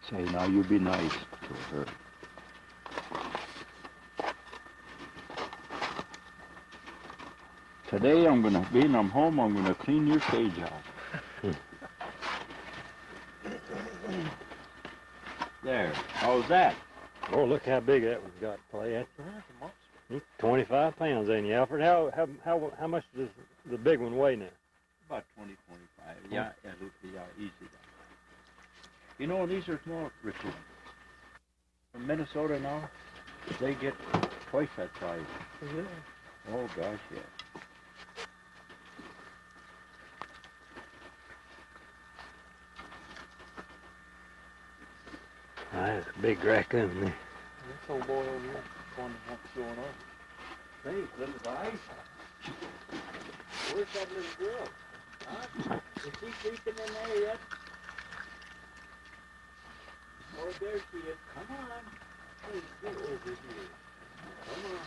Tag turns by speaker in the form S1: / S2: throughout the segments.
S1: Say, now you be nice to her. Today being I'm home, I'm gonna clean your cage out. There, how's that?
S2: Oh, look how big that one's got to play. That's a monster. He's 25 pounds, ain't he, Alfred? How much does the big one weigh now?
S1: About 20, 25. Yeah, it'll be easy. You know, these are small, Richard. From Minnesota now, they get twice that size.
S2: Yeah.
S1: Oh, gosh, yeah.
S2: That's a big raccoon there.
S3: This old boy over here, wondering what's going on.
S1: Hey, little guy. Where's that little girl? Huh? Is she sleeping in there yet? Oh, there she is. Come on. Hey, get over here. Come on.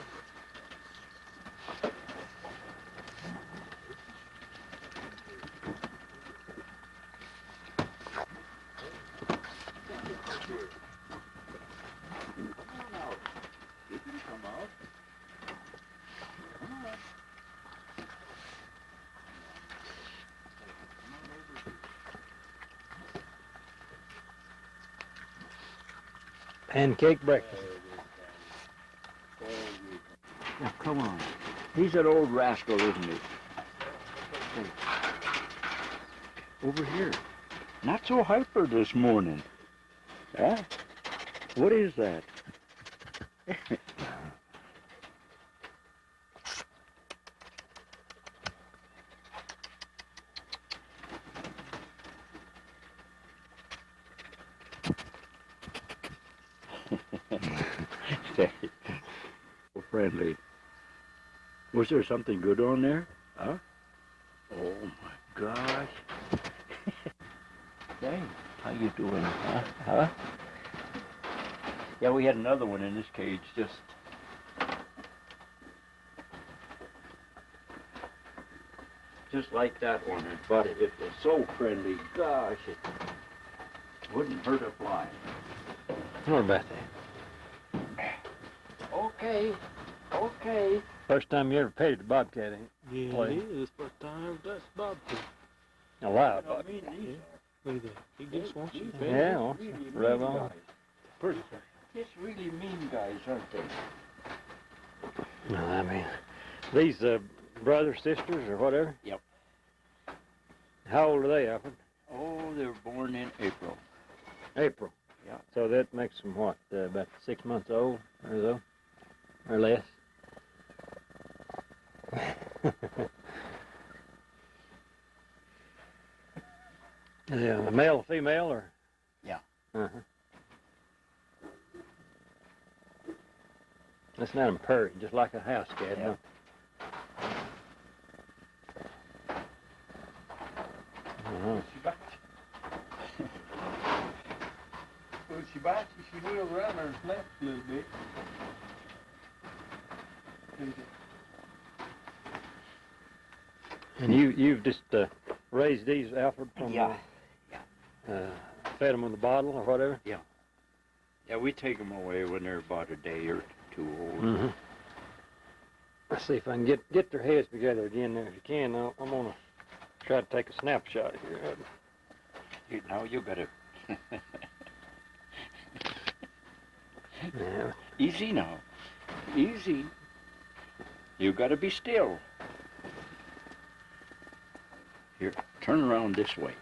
S1: Come on out. You can come out. Come on.
S2: Pancake breakfast.
S1: Now, come on. He's an old rascal, isn't he? Over here. Not so hyper this morning. Huh? What is that? Say, so friendly. Was there something good on there? Huh? Oh my gosh. Hey, how you doing? Huh? Yeah, we had another one in this cage, just like that one, but it was so friendly. Gosh, it wouldn't hurt a fly.
S2: What about that?
S1: Okay.
S2: First time you ever petted a bobcat, ain't
S3: Yeah,
S2: Play.
S3: it is. First time that's Bobcat.
S2: it? A live
S1: I
S2: bobcat.
S1: mean, these
S3: Look at that. He just wants you to
S1: are
S3: pet
S2: Yeah,
S3: him.
S2: well,
S1: really mean
S2: rub on.
S1: guys.
S3: Pretty.
S1: Just really mean guys, aren't they?
S2: No, I mean, these brothers, sisters, or whatever?
S1: Yep.
S2: How old are they, Alfred?
S1: Oh, they were born in April.
S2: April.
S1: Yeah.
S2: So that makes them what, about 6 months old or so, or less? Yeah, a male, female, or?
S1: Yeah.
S2: Uh-huh. That's not a purring, just like a house cat.
S1: Yeah.
S2: No? Uh-huh.
S3: When she bites you, she wheels around her left a little bit.
S2: And you've just raised these, Alfred, from
S1: Yeah.
S2: fed them with a bottle or whatever?
S1: Yeah, we take them away when they're about a day or two old.
S2: Mm-hmm. Let's see if I can get their heads together again there. If you can, I'm gonna try to take a snapshot here.
S1: Now you gotta
S2: Yeah.
S1: easy now, easy. You gotta be still. Here, turn around this way.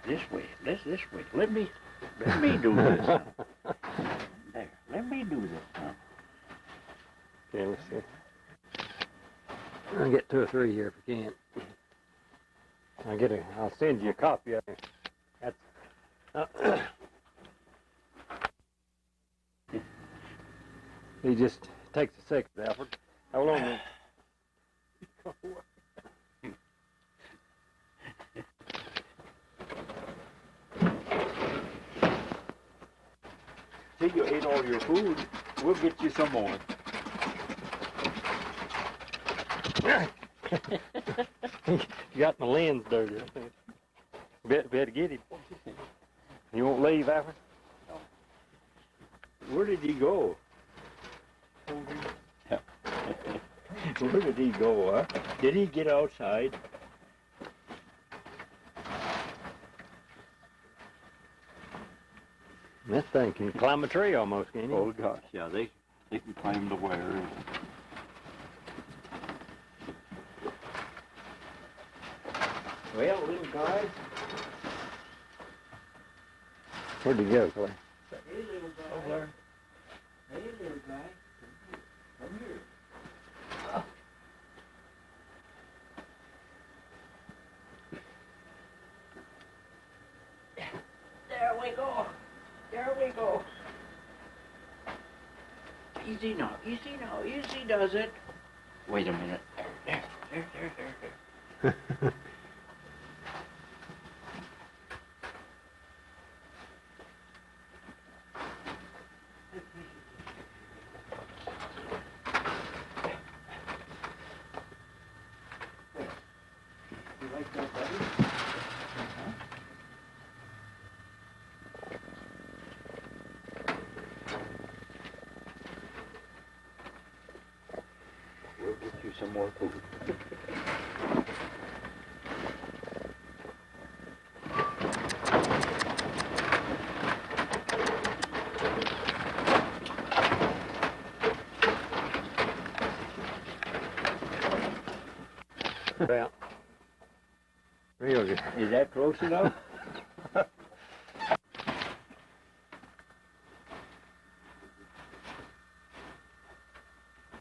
S1: This way, this way. Let me do this now. There, let me do this now.
S2: Okay, let's see. I'll get 2 or 3 here if we can. I'll send you a copy of it. That's. He just takes a second, Alfred. Hold on a minute.
S1: See, you ate all your food. We'll get you some more.
S2: You got my lens dirty, I think. Better get him. You won't leave, Alfred?
S1: Where did he go? Where did he go, huh? Did he get outside?
S2: That thing can climb a tree almost, can you?
S1: Oh gosh, yeah, they can climb the wire. Well, little guy.
S2: Where'd he go, Clay?
S1: Hey, little guy.
S3: Over there.
S1: Hey, little guy. Come here. There we go. There we go. Easy now, easy now, easy does it. Wait a minute. There. You like that, buddy? We'll get you some more food.
S2: About. Real good.
S1: Is that close enough?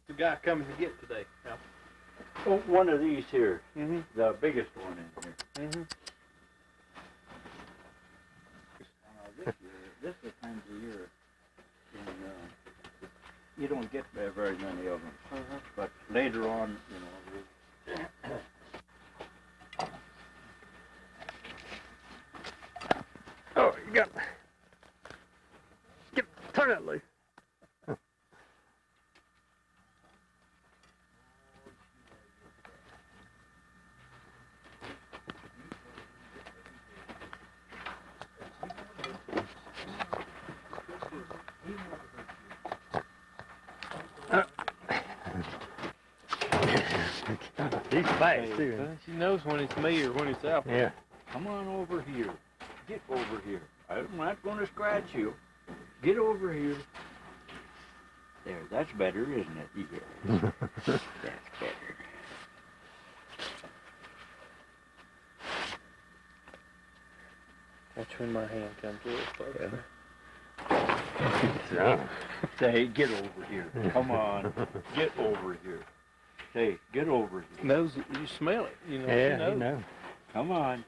S3: The guy coming to get today.
S1: Oh, one of these here,
S3: Mm-hmm.
S1: the biggest one in here.
S3: Mm-hmm.
S1: This is the time of year when you don't get very many of them.
S3: Uh-huh.
S1: But later on, you know.
S2: Oh, you got. Turn it loose. He's fast too.
S3: She knows when it's me or when it's Alfred.
S2: Yeah.
S1: Come on over here. Get over here. I'm not going to scratch you. Get over here. There, that's better, isn't it? Yeah. That's better.
S3: That's when my hand comes with.
S2: Yeah.
S1: Say, get over here. Come on. Get over here. Say, get over here.
S3: Knows it, you smell it. You know.
S2: Yeah,
S3: she knows.
S2: you know.
S1: Come on.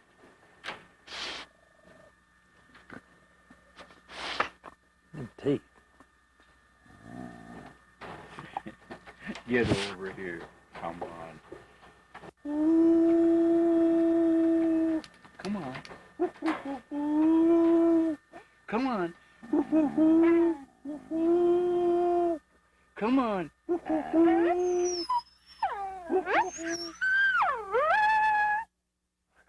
S2: Them teeth.
S1: Get over here. Come on. Come on. Come on. Come on.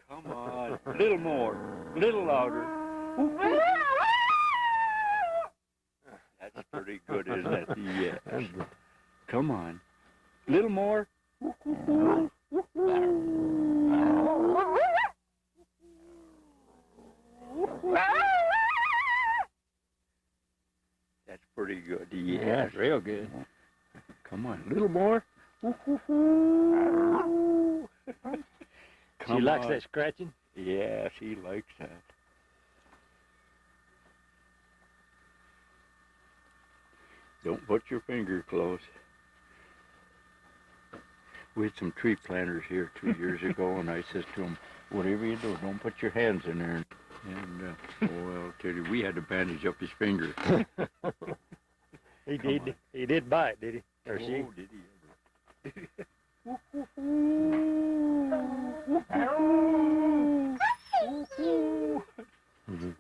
S1: Come on. A little more. A little louder. That's pretty good, isn't it? Yes. Come on. A little more. That's pretty good.
S2: Yeah,
S1: Yes.
S2: it's real good.
S1: Come on. A little more.
S2: She likes that scratching.
S1: Yeah, she likes that. Don't put your finger close. We had some tree planters here 2 years ago, and I says to them, whatever you do, don't put your hands in there. And, oh, I'll tell you, we had to bandage up his finger.
S2: He
S1: Come
S2: did.
S1: on.
S2: He did bite, did he? Or she?
S1: Oh, did he ever?
S2: Mhm.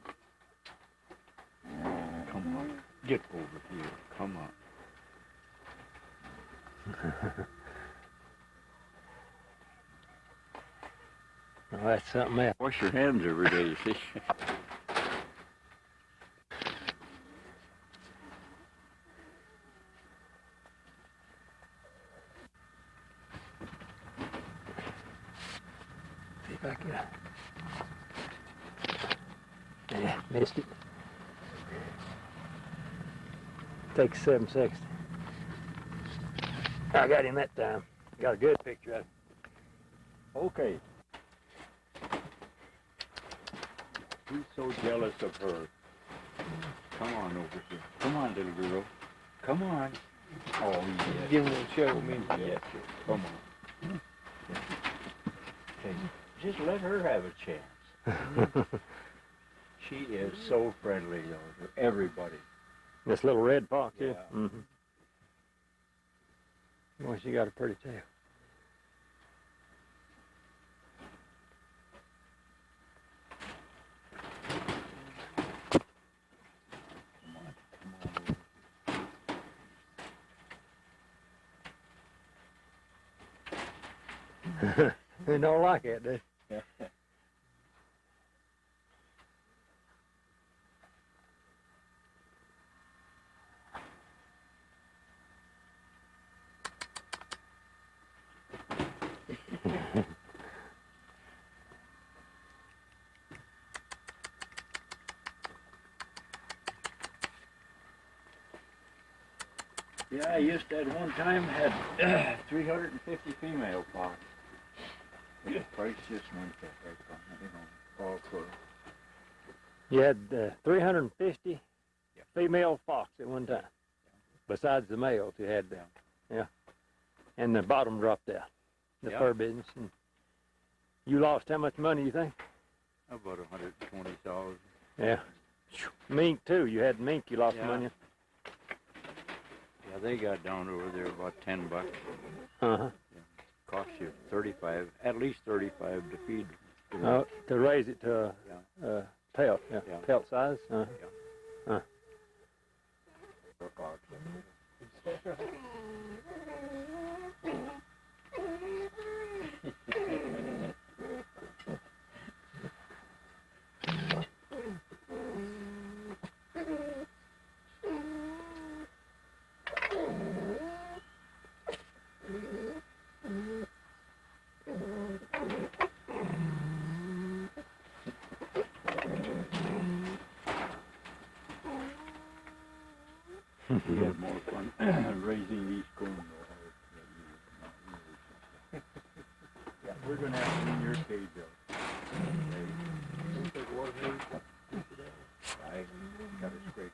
S1: Come on, get over here. Come on.
S2: Oh, that's something else.
S1: Wash your hands every day, you see.
S2: See if I can. Yeah, missed it. Takes 760. I got him that time. Got a good picture of him.
S1: Okay. He's so jealous of her. Come on over here. Come on, little girl. Come on. Oh, yes.
S3: Give him a show me.
S1: Yes, come on. Okay. Just let her have a chance. She is so friendly, though, to everybody.
S2: This little red fox here.
S1: Yeah.
S2: Mm-hmm. Boy, she got a pretty tail.
S1: Come on, come on over.
S2: They don't like it, do they?
S1: Yeah. Yeah, I used to at one time had 350 female fox. The price just went up, all for.
S2: You had 350 female fox at one time, besides the males you had there. Yeah. And the bottom dropped out, the fur business. And you lost how much money, you think?
S1: About 120,000.
S2: Yeah. Mink, too. You had mink you lost
S1: Yeah.
S2: money.
S1: Yeah, they got down over there about $10.
S2: Uh-huh.
S1: Cost you 35, at least 35 to feed.
S2: To raise it to a pelt,
S1: Yeah.
S2: pelt size.
S1: We had more fun raising these corn. Yeah, we're gonna have to clean your cage up. I got a scrape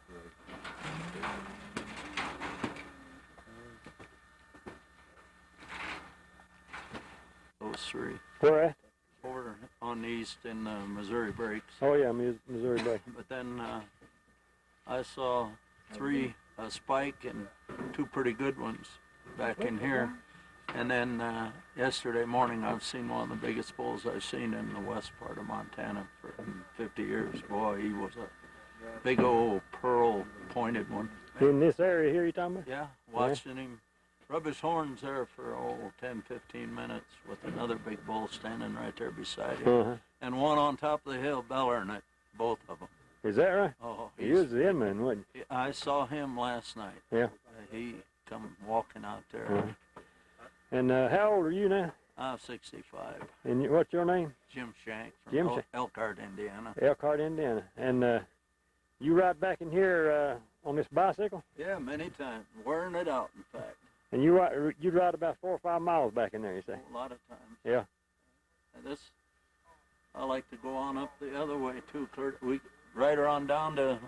S4: Those three
S2: Where at?
S4: over on the east in Missouri Breaks.
S2: Oh, yeah, Missouri Bay.
S4: But then I saw three, a spike and two pretty good ones back in here. And then yesterday morning I've seen one of the biggest bulls I've seen in the west part of Montana for 50 years. Boy, he was a big old pearl pointed one.
S2: In this area here you talking about?
S4: Yeah, watching him rub his horns there for 10, 15 minutes with another big bull standing right there beside him.
S2: Uh-huh.
S4: And one on top of the hill bellering at both of them.
S2: Is that right?
S4: Oh,
S2: He was the inman, wasn't
S4: I saw him last night.
S2: Yeah.
S4: He come walking out there.
S2: Uh-huh. he? And how old are you now?
S4: I'm 65.
S2: And what's your name?
S4: Jim Shank from
S2: Jim Shank.
S4: Elkhart, Indiana.
S2: Elkhart, Indiana. And you ride back in here on this bicycle?
S4: Yeah, many times. Wearing it out, in fact.
S2: And you'd ride about 4 or 5 miles back in there, you say?
S4: A lot of times.
S2: Yeah.
S4: And I like to go on up the other way, too. We right around down to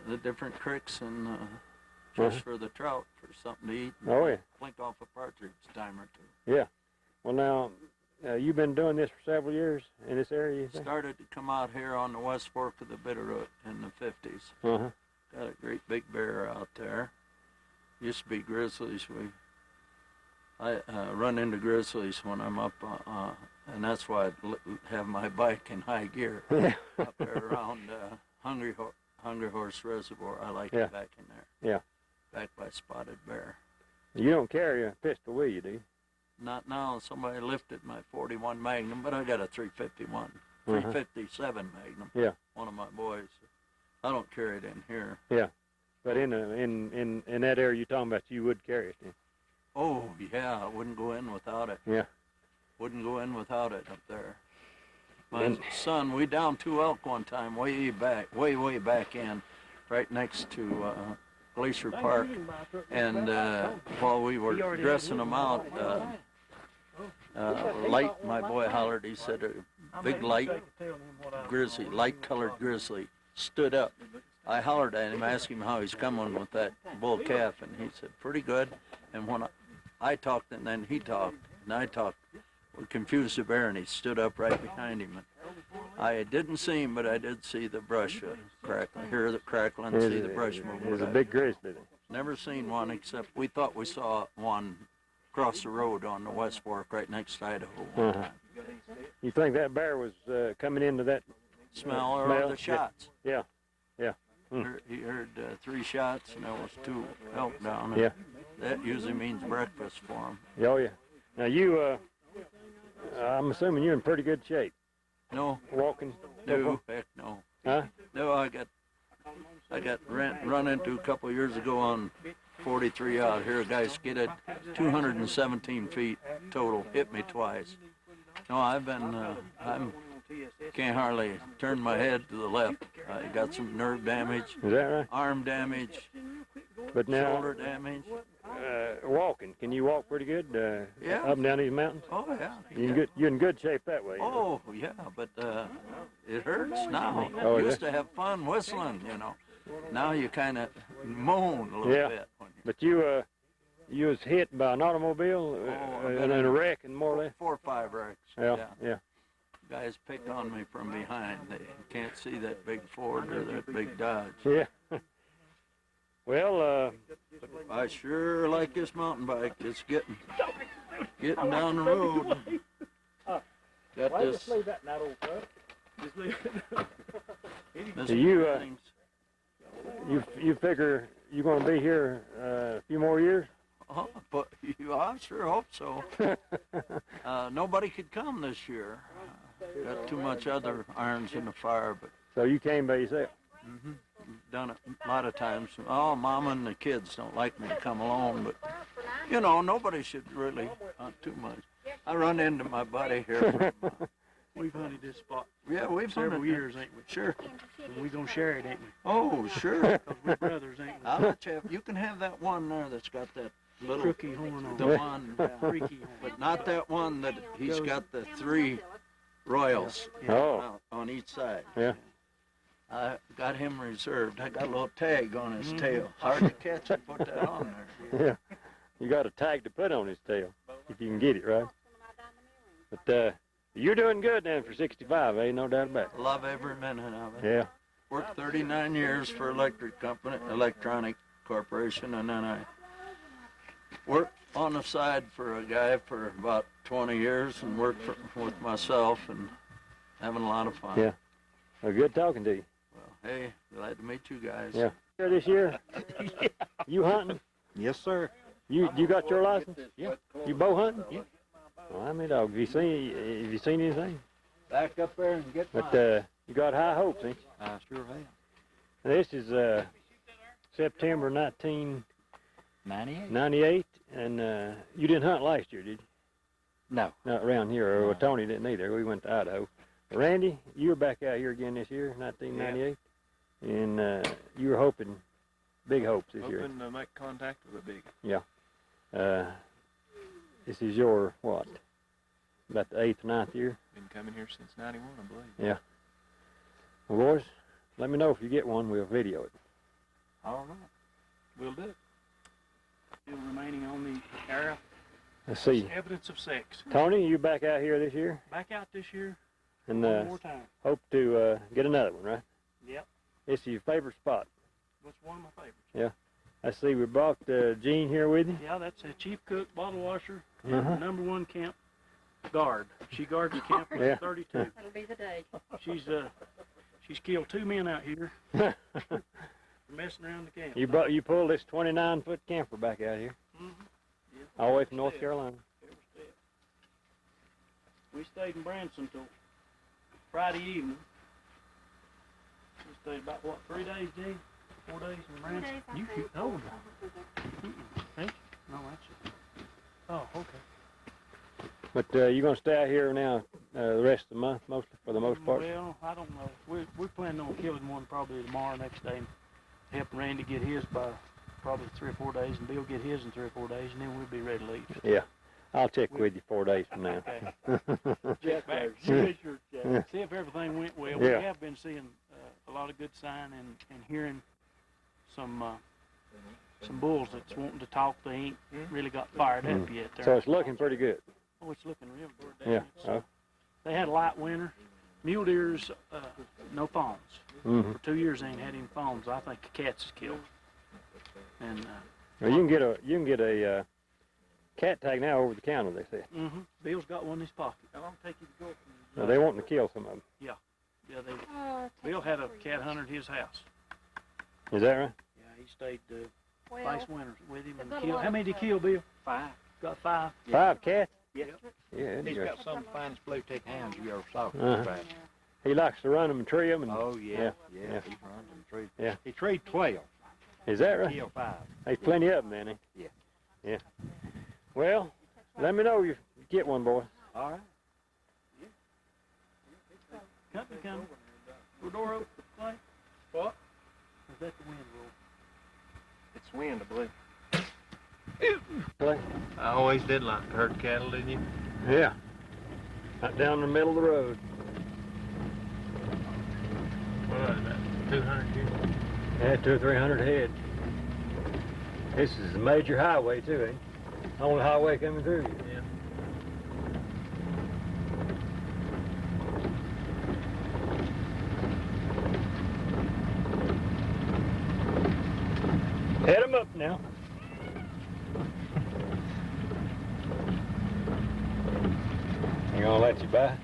S4: the different creeks and just for the trout, for something to eat.
S2: Oh, yeah.
S4: Clink off a partridge time or two.
S2: Yeah. Well, now, you've been doing this for several years in this area, you think?
S4: Started to come out here on the west fork of the Bitterroot in the 50s.
S2: Uh-huh.
S4: Got a great big bear out there. Used to be grizzlies. I run into grizzlies when I'm up, and that's why I have my bike in high gear up there around Hungry Horse Reservoir. I like it back in there.
S2: Yeah.
S4: Back by Spotted Bear.
S2: You don't carry a pistol, will you, do you?
S4: not now. Somebody lifted my 41 Magnum, but I got a 351, 357 Magnum.
S2: Yeah.
S4: One of my boys. I don't carry it in here.
S2: But in that area you're talking about, you would carry it. Yeah.
S4: Oh yeah, I wouldn't go in without it.
S2: Yeah.
S4: Wouldn't go in without it up there. My
S2: And-
S4: son, we downed 2 elk one time, way back in, right next to Glacier Park. And while we were dressing them out, Light, my boy hollered. He said a big light grizzly, light-colored grizzly, stood up. I hollered at him, asked him how he's coming with that bull calf, and he said, pretty good. And when I talked, and then he talked, and I talked, we confused the bear, and he stood up right behind him. And I didn't see him, but I did see the brush crackling, hear the crackling, see the brush moving.
S2: It was a big grizzly.
S4: Never seen one, except we thought we saw one across the road on the West Fork right next to Idaho.
S2: Uh-huh. You think that bear was coming into that
S4: Smell or
S2: smell?
S4: the shots.
S2: Yeah.
S4: He heard 3 shots, and there was 2 elk down.
S2: Yeah.
S4: That usually means breakfast for him.
S2: Oh, yeah. Now you, I'm assuming you're in pretty good shape.
S4: No,
S2: Walking.
S4: no, heck no.
S2: Huh?
S4: No, I got run into a couple of years ago on 43 out here. A guy skidded 217 feet total, hit me twice. No, I'm can't hardly turn my head to the left. I got some nerve damage,
S2: Is that right?
S4: arm damage,
S2: But now,
S4: shoulder damage.
S2: walking, can you walk pretty good?
S4: Yeah.
S2: Up and down these mountains?
S4: Oh yeah.
S2: You're in good shape that way.
S4: Oh yeah, but it hurts now.
S2: Oh,
S4: You
S2: yeah.
S4: used to have fun whistling, you know. Now you kind of moan a little
S2: Yeah.
S4: bit. When
S2: But you was hit by an automobile
S4: I've been
S2: in
S4: in
S2: a wreck and more or less?
S4: 4 or 5 wrecks.
S2: Yeah.
S4: Guys picked on me from behind. They can't see that big Ford or that big Dodge.
S2: Yeah. Well,
S4: I sure like this mountain bike. It's getting down the road. Got this.
S3: that in that old truck. Just leave it.
S2: So you figure you're going to be here a few more years?
S4: But I sure hope so. Nobody could come this year. Got too much other irons in the fire, but
S2: So you came by yourself?
S4: done it a lot of times. Oh, Mama and the kids don't like me to come along, but you know, nobody should really hunt too much. I run into my buddy here.
S3: We've hunted this spot
S4: Yeah, we've
S3: several
S4: hunted
S3: years, ain't we?
S4: Sure.
S3: And we gonna share it, ain't we?
S4: Oh, sure.
S3: Because we're brothers, ain't we?
S4: I'll let you have, you can have that one there that's got that little,
S3: Crooky horn on
S4: the
S3: it.
S4: one,
S3: Freaky horn.
S4: but not that one that he's got the 3 royals
S2: Oh,
S4: out on each side.
S2: yeah.
S4: I got him reserved. I got a little tag on his tail. Hard to catch and put that on there.
S2: Yeah. You got a tag to put on his tail, if you can get it right. But you're doing good then for 65, ain't no doubt about
S4: Love every minute of
S2: it.
S4: it.
S2: Yeah.
S4: Worked 39 years for Electronic Corporation, and then I worked on the side for a guy for about 20 years and worked with myself and having a lot of fun.
S2: Yeah. Well, good talking to you.
S4: Well, hey, glad to meet you guys.
S2: Yeah. Here this year? You hunting?
S1: Yes, sir.
S2: You got your license?
S1: Yeah.
S2: You bow hunting?
S1: Yeah.
S2: Well, how many dogs? Have you seen anything?
S4: Back up there and get
S2: But
S4: mine.
S2: you got high hopes, ain't you?
S1: I sure have.
S2: This is September 1998,
S1: 98?
S2: and you didn't hunt last year, did you?
S1: No.
S2: Not around here, or
S1: No.
S2: Tony didn't either. We went to Idaho. Randy, you were back out here again this year, 1998, and you were hoping big hopes this year.
S3: Hoping to make contact with a big.
S2: This is your, what, about the 8th, 9th year?
S3: Been coming here since '91, I believe.
S2: Yeah. Well, boys, let me know if you get one. We'll video it.
S4: All right.
S3: Will do. Still remaining on the area.
S2: Let's see.
S3: Evidence of sex.
S2: Tony, you back out here this year?
S3: Back out this year.
S2: And
S3: One more time.
S2: hope to get another one, right?
S3: Yep.
S2: This is your favorite spot.
S3: What's one of my favorites?
S2: I see we brought Jean here with you.
S3: Yeah, that's a chief cook, bottle washer, and
S2: Uh-huh.
S3: #1 camp guard. She guards the camp with
S2: Yeah.
S3: 32.
S5: That'll be the day.
S3: She's killed 2 men out here for messing around the camp.
S2: You pulled this 29-foot camper back out here,
S3: Mhm.
S2: all the way from North Carolina.
S3: We stayed in Branson till Friday evening. We stayed about, what, 3 days, Gene? 4 days in Branson? You keep holding it. Thank you. No, that's it. Oh, okay.
S2: But you gonna stay out here now the rest of the month, mostly for the most part?
S3: Well, I don't know. We're planning on killing one probably tomorrow, next day, and helping Randy get his by probably 3 or 4 days, and Bill get his in 3 or 4 days, and then we'll be ready to leave.
S2: Yeah, I'll check with you 4 days from now.
S3: Okay. Check back. See if everything went well. We
S2: Yeah.
S3: have been seeing a lot of good sign and hearing some bulls that's wanting to talk. They ain't really got fired up yet.
S2: So it's looking pretty good.
S3: Oh, it's looking real good.
S2: Yeah.
S3: So they had a light winter. Mule deer's no fawns.
S2: Mm-hmm.
S3: For 2 years they ain't had any fawns. I think the cats is killed. And
S2: Well, you can get a cat tag now over the counter. They say.
S3: Bill's got one in his pocket. How long take you to go?
S2: Now, they wanting to kill some of them.
S3: Yeah, Bill had a cat hunter at his house.
S2: Is that right?
S3: Yeah, he stayed
S5: Well,
S3: last winter with him
S5: they've
S3: and
S5: got a
S3: killed.
S5: lot
S3: How
S5: of
S3: many did he
S5: cats.
S3: kill, Bill?
S6: 5.
S3: Got 5.
S2: 5 cats.
S6: Yeah.
S2: Yeah.
S6: He's
S2: That's
S6: got some finest blue tick hounds you ever saw.
S2: Uh-huh. He likes to run them and tree them. And,
S6: Oh yeah,
S2: Yeah.
S6: yeah. He runs and trees.
S2: Yeah.
S6: He treed 12.
S2: Is that right?
S6: Killed 5.
S2: There's plenty of them, ain't he?
S6: Yeah.
S2: Yeah. Well, let me know if you get one, boy.
S6: All right.
S3: Company coming. Your door open, Clay?
S6: What?
S3: Or is that the wind roll?
S6: It's wind, I believe.
S2: Clay?
S6: I always did like to herd cattle, didn't you?
S2: Yeah. Right down the middle of the road.
S6: What is that? 200 here?
S2: Yeah, 200 or 300 head. This is a major highway too, ain't it? Only highway coming through.
S6: Yeah.
S2: Head 'em up now. You gonna let you by?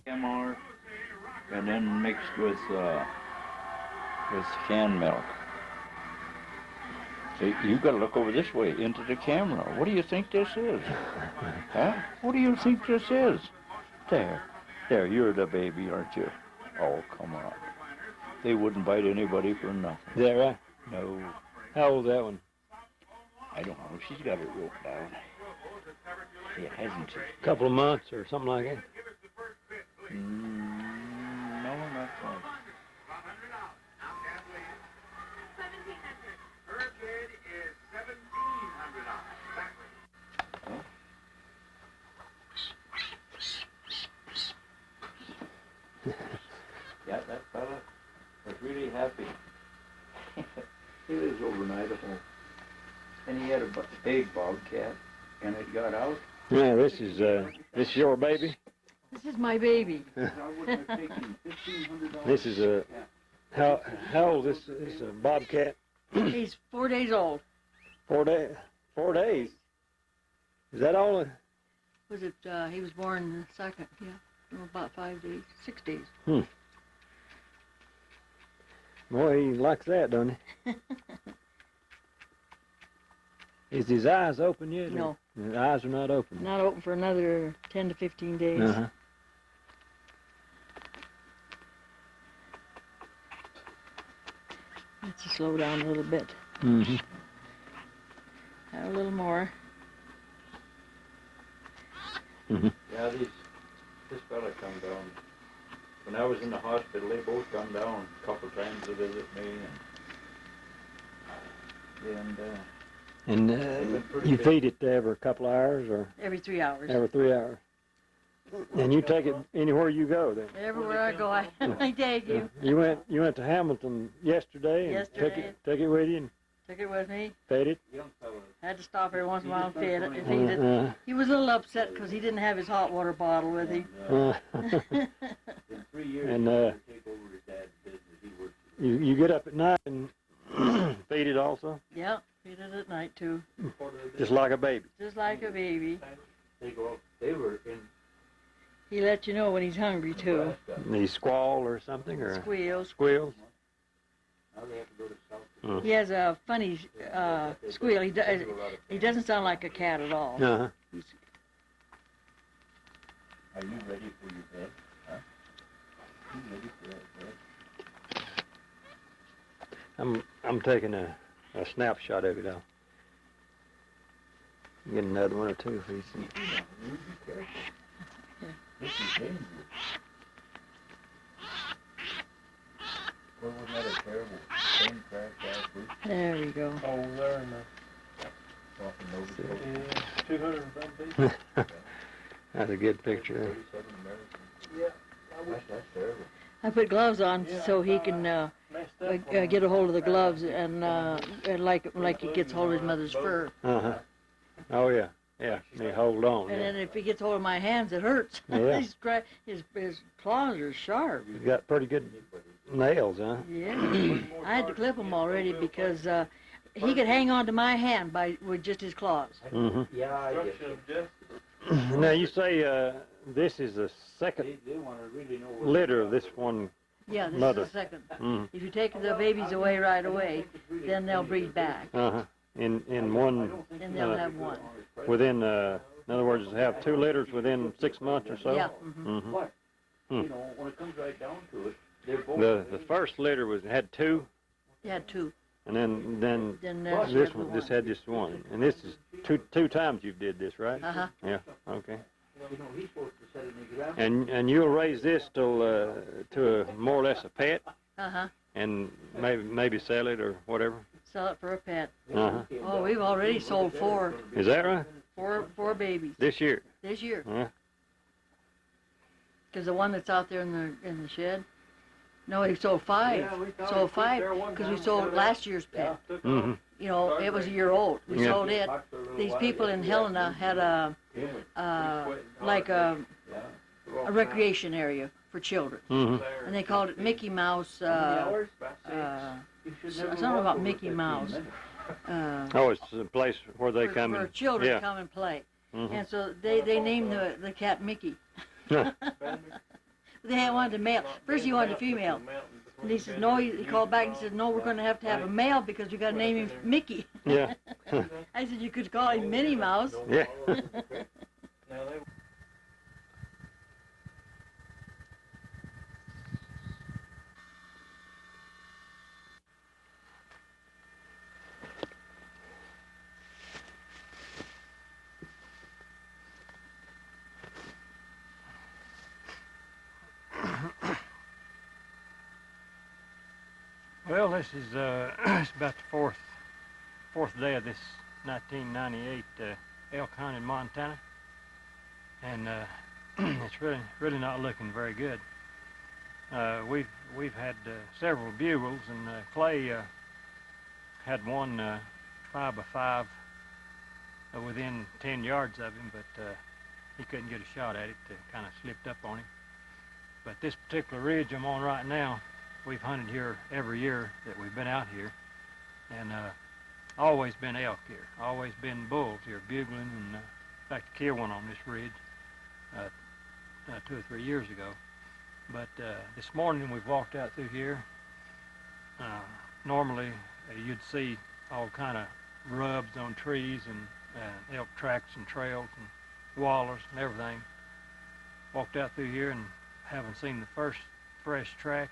S1: MR, and then mixed with canned milk. See, you got to look over this way into the camera. What do you think this is? Huh? What do you think this is? There, you're the baby, aren't you? Oh, come on. They wouldn't bite anybody for nothing.
S2: Is that right?
S1: No,
S2: How old's that one?
S1: I don't know. She's got it roped down. Yeah, hasn't she?
S2: A couple of months or something like that.
S1: No, not quite. Yeah, that fella was really happy. He lives overnight at home. And he had a big bobcat, and it got out.
S2: Yeah, this is your baby.
S5: This is my baby.
S1: I wouldn't have taken $1,500.
S2: This is a how old is this a bobcat?
S5: He's 4 days old.
S2: 4 days. 4 days. Is that all?
S5: Was it, he was born the 2nd, yeah. About 5 days, 6 days.
S2: Boy, he likes that, don't he? Is his eyes open yet?
S5: No.
S2: His eyes are not open.
S5: Not open for another 10 to 15 days.
S2: Uh-huh.
S5: Let's slow down a little bit.
S2: Mm-hmm.
S5: A little more.
S1: Yeah, this fella come down. When I was in the hospital, they both come down a couple times to visit me,
S2: And you feed it every couple of hours or
S5: Every 3 hours.
S2: every 3 hours? And you take it anywhere you go then?
S5: Everywhere I go, I take you.
S2: You went to Hamilton yesterday and
S5: Yesterday.
S2: took it with you. And
S5: Took it with me.
S2: Fed it.
S5: Had to stop every once in a while and feed it. Feed it. He was a little upset because he didn't have his hot water bottle with him.
S1: In 3 years,
S2: And,
S1: he wanted to take over his dad's business. He worked.
S2: You get up at night and feed it also,
S5: Yep, feed it at night too.
S2: just like a baby.
S5: Just like a baby.
S1: They were in
S5: He lets you know when he's hungry too.
S2: And he squall or something or
S5: Squeals.
S2: squeals.
S1: Now they have to go to South.
S5: He has a funny squeal. He doesn't sound like a cat at all.
S2: Uh-huh.
S5: He's,
S1: Are you ready for your bed? Huh? You ready for that bed?
S2: I'm taking a snapshot of it all. Get another one or two if he's.
S1: You be careful. This is dangerous. Well, wasn't that a terrible plane crash last week?
S5: there we go.
S3: Oh, there in the,
S1: Off in Nova Scotia.
S3: yeah, 200 and some people.
S2: That's a good picture.
S1: 37 Americans.
S3: Yeah, I wish
S1: That's terrible.
S5: I put gloves on
S3: Yeah,
S5: so he
S3: I
S5: can
S3: messed up.
S5: get a hold of the gloves and like he gets hold of his mother's fur.
S2: Uh-huh. Oh yeah. Yeah. They hold on.
S5: And
S2: Yeah.
S5: then if he gets hold of my hands, it hurts.
S2: Yeah.
S5: his claws are sharp.
S2: He's got pretty good nails, huh?
S5: Yeah. I had to clip him already because he could hang on to my hand with just his claws.
S2: Mm-hmm.
S1: Yeah, I guess.
S3: Structure of justice.
S2: Now you say this is the second
S1: They want to really know what
S2: litter of this one.
S5: Yeah, this
S2: Mother.
S5: is the second.
S2: Mm.
S5: If you take the babies away right away, then they'll breed back,
S2: Uh-huh. In one
S5: and they'll have one.
S2: within in other words, have 2 litters within 6 months or so.
S5: Yeah.
S2: Mm-hmm.
S1: What?
S2: Hmm.
S1: You know, when it comes right down to it, they're both.
S2: The first litter had 2,
S5: He had two.
S2: and then
S5: Then
S2: this one just had just one, and this is two times you did this, right?
S5: Uh huh.
S2: Yeah. Okay.
S1: You know, he's supposed to set an example.
S2: And you'll raise this till to more or less a pet,
S5: Uh huh.
S2: and maybe sell it or whatever.
S5: Sell it for a pet.
S2: Uh-huh.
S5: Oh, we've already sold four
S2: Is that right?
S5: babies
S2: This year?
S5: this year.
S2: Huh?
S5: Because the one that's out there in the shed. No, we sold 5.
S3: Yeah, we thought
S5: Sold
S3: we'd keep
S5: 5
S3: there one
S5: because we
S3: time,
S5: sold
S3: set it
S5: last
S3: up.
S5: year's
S3: Yeah,
S5: pet.
S3: took
S2: Mm-hmm.
S3: off.
S5: You know, it was a year old. We
S2: Yeah.
S5: sold it. These people in Helena had a like a recreation area for children,
S2: Mm-hmm.
S5: and they called it Mickey Mouse. Something about Mickey Mouse.
S2: Oh, it's a place where they
S5: for,
S2: come
S5: for
S2: and
S5: children
S2: yeah.
S5: to come and play.
S2: Mhm.
S5: And so they named the cat Mickey. They wanted a male. First he wanted a female. And he said, no, he called back and said, no, we're going to have a male because we got to name him Mickey.
S2: Yeah.
S5: I said, you could call him Minnie Mouse.
S2: Yeah.
S3: Now they
S2: Well, this is it's about the fourth day of this 1998 elk hunt in Montana, and it's really not looking very good. We've had several bugles, and Clay had one 5x5 within 10 yards of him, but he couldn't get a shot at it. Kind of slipped up on him. But this particular ridge I'm on right now, we've hunted here every year that we've been out here, and always been elk here, always been bulls here, bugling, and in fact, I killed one on this ridge 2 or 3 years ago. But this morning we've walked out through here. Normally you'd see all kind of rubs on trees and elk tracks and trails and wallers and everything. Walked out through here and haven't seen the first fresh track,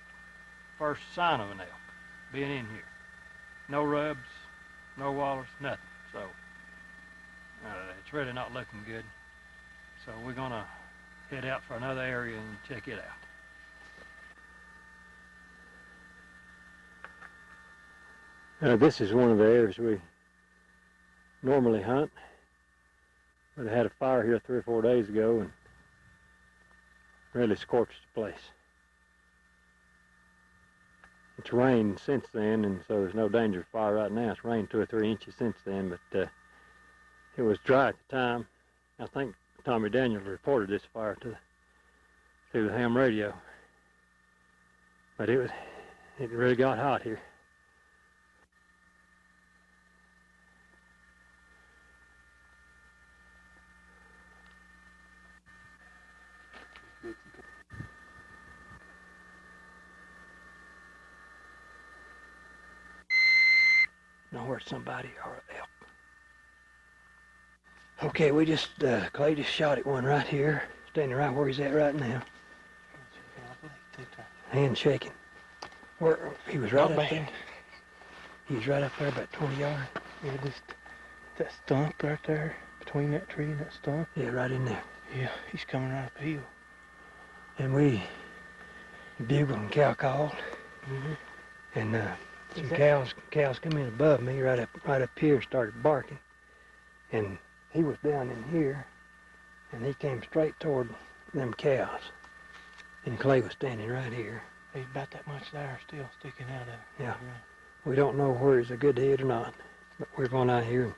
S2: first sign of an elk being in here. No rubs, no wallers, nothing. So it's really not looking good. So we're gonna head out for another area and check it out. This is one of the areas we normally hunt. But I had a fire here 3 or 4 days ago and really scorched the place. It's rained since then, and so there's no danger of fire right now. It's rained 2 or 3 inches since then, but it was dry at the time. I think Tommy Daniels reported this fire through the ham radio. But it really got hot here. Know where somebody or elk. Okay, we just Clay just shot at one right here, standing right where he's at right now. Hand shaking. Where he was right
S6: Not
S2: up
S6: bad.
S2: there. He's right up there about 20 yards.
S6: Yeah, just that stump right there, between that tree and that stump.
S2: Yeah, right in there.
S6: Yeah, he's coming right up the hill.
S2: And we bugled and cow called,
S6: Mm-hmm.
S2: and some cows come in above me right up here and started barking. And he was down in here, and he came straight toward them cows. And Clay was standing right here.
S6: He's about that much there still sticking out of it.
S2: Yeah. We don't know where he's a good head or not, but we're going out here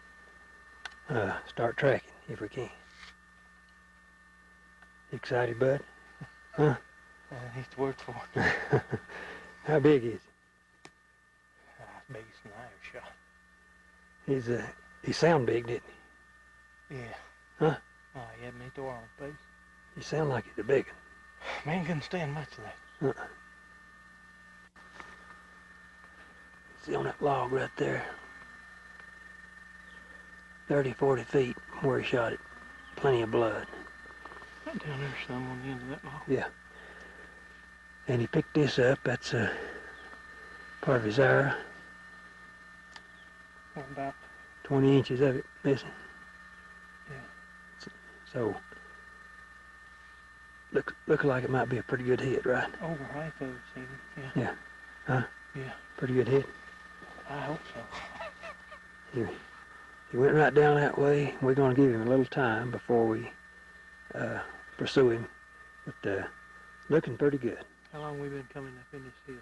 S2: and start tracking if we can. Excited, bud? Huh?
S6: He's the word for it.
S2: How big is
S6: As big as an Irish shot.
S2: he? He sound big, didn't he?
S6: Yeah.
S2: Huh?
S6: Oh, he had me tore on his face.
S2: He sound like he's a big one.
S6: Man couldn't stand much of that.
S2: See on that log right there, 30, 40 feet from where he shot it. Plenty of blood.
S6: Right down there some on the end of that log.
S2: Yeah. And he picked this up. That's part of his arrow.
S6: What about?
S2: 20 inches of it missing.
S6: Yeah.
S2: So, look like it might be a pretty good hit, right?
S6: Over half of it's even. Yeah.
S2: Yeah. Huh?
S6: Yeah.
S2: Pretty good hit.
S6: I hope so.
S2: He went right down that way. We're going to give him a little time before we pursue him. But looking pretty good.
S6: How long we been coming up in this hill,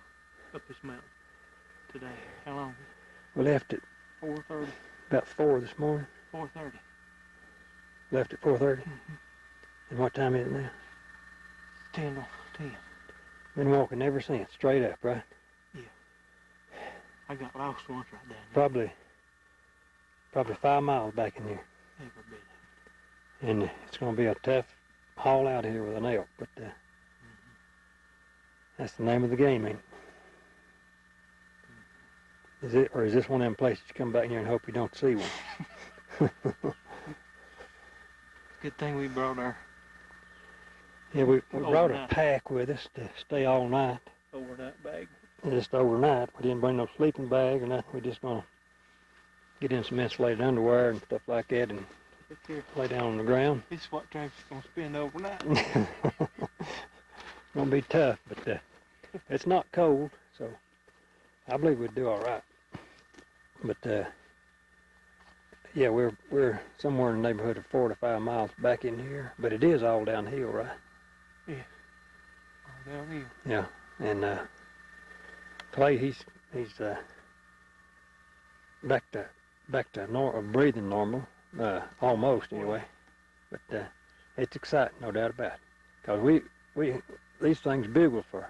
S6: up this mountain today? How long?
S2: We left at
S6: 4:30.
S2: about 4 this morning.
S6: 4:30.
S2: Left at 4:30.
S6: Mm-hmm.
S2: And what time is it now?
S6: 10 to 10.
S2: Been walking ever since, straight up, right?
S6: I got lost once right down there.
S2: Probably 5 miles back in here.
S6: Every bit.
S2: And it's going to be a tough haul out here with an elk, but that's the name of the game, ain't it? Is it, or is this one of them places you come back here and hope you don't see one?
S6: Good thing we brought our
S2: Yeah, we brought a
S6: Overnight.
S2: pack with us to stay all night,
S6: overnight bag.
S2: just overnight. We didn't bring no sleeping bag or nothing. We're just going to get in some insulated underwear and stuff like that and
S6: Look here.
S2: lay down on the ground.
S6: This is what Travis is going to spend overnight.
S2: It's going to be tough, but it's not cold, so I believe we'd do all right. But yeah, we're somewhere in the neighborhood of 4 to 5 miles back in here, but it is all downhill, right?
S6: All down here.
S2: Yeah, and Clay, he's back to breathing normal, almost anyway. But it's exciting, no doubt about it, because we these things bugle for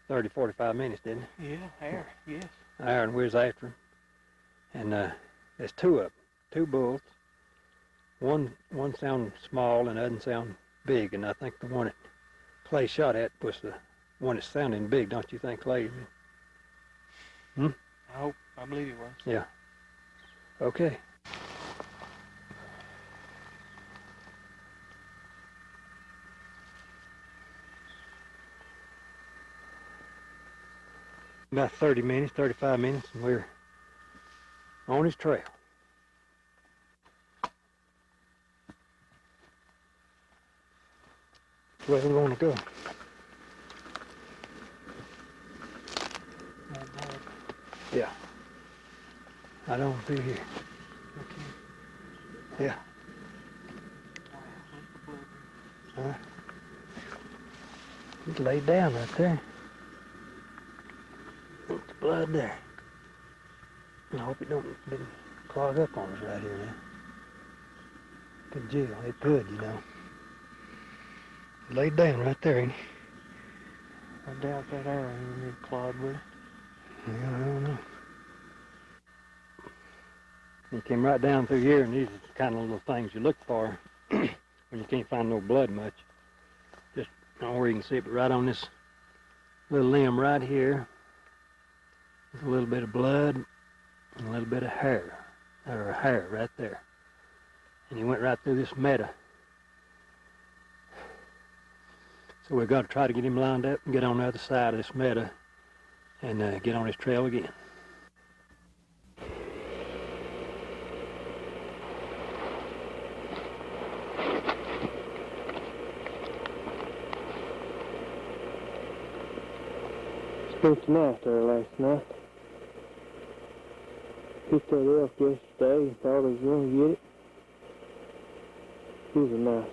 S2: 30, 45 minutes, didn't
S6: Yeah, air, yes.
S2: they? An hour, and we was after them, and there's 2 of them, 2 bulls. One sound small and the other sound big, and I think the one that Clay shot at was the one that's sounding big, don't you think, Clay?
S6: I believe it was.
S2: Yeah. Okay. About 30 minutes, 35 minutes, and we're on his trail. That's where we want to go. Yeah. I don't through here. Yeah. He's laid down right there. blood there. I hope it didn't clog up on us right here now. Could jail. It could, you know. Laid down right there, ain't he?
S6: I doubt that arrow ain't need clod with it.
S2: Yeah, I don't know. He came right down through here, and these are the kind of little things you look for when you can't find no blood much. Just, I don't know where you can see it, but right on this little limb right here, there's a little bit of blood and a little bit of hair, or hair right there. And he went right through this meadow. So we've got to try to get him lined up and get on the other side of this meadow and get on his trail again.
S6: Spent the night there last night. Picked that elk yesterday and thought I was going to get it. He was a nice one.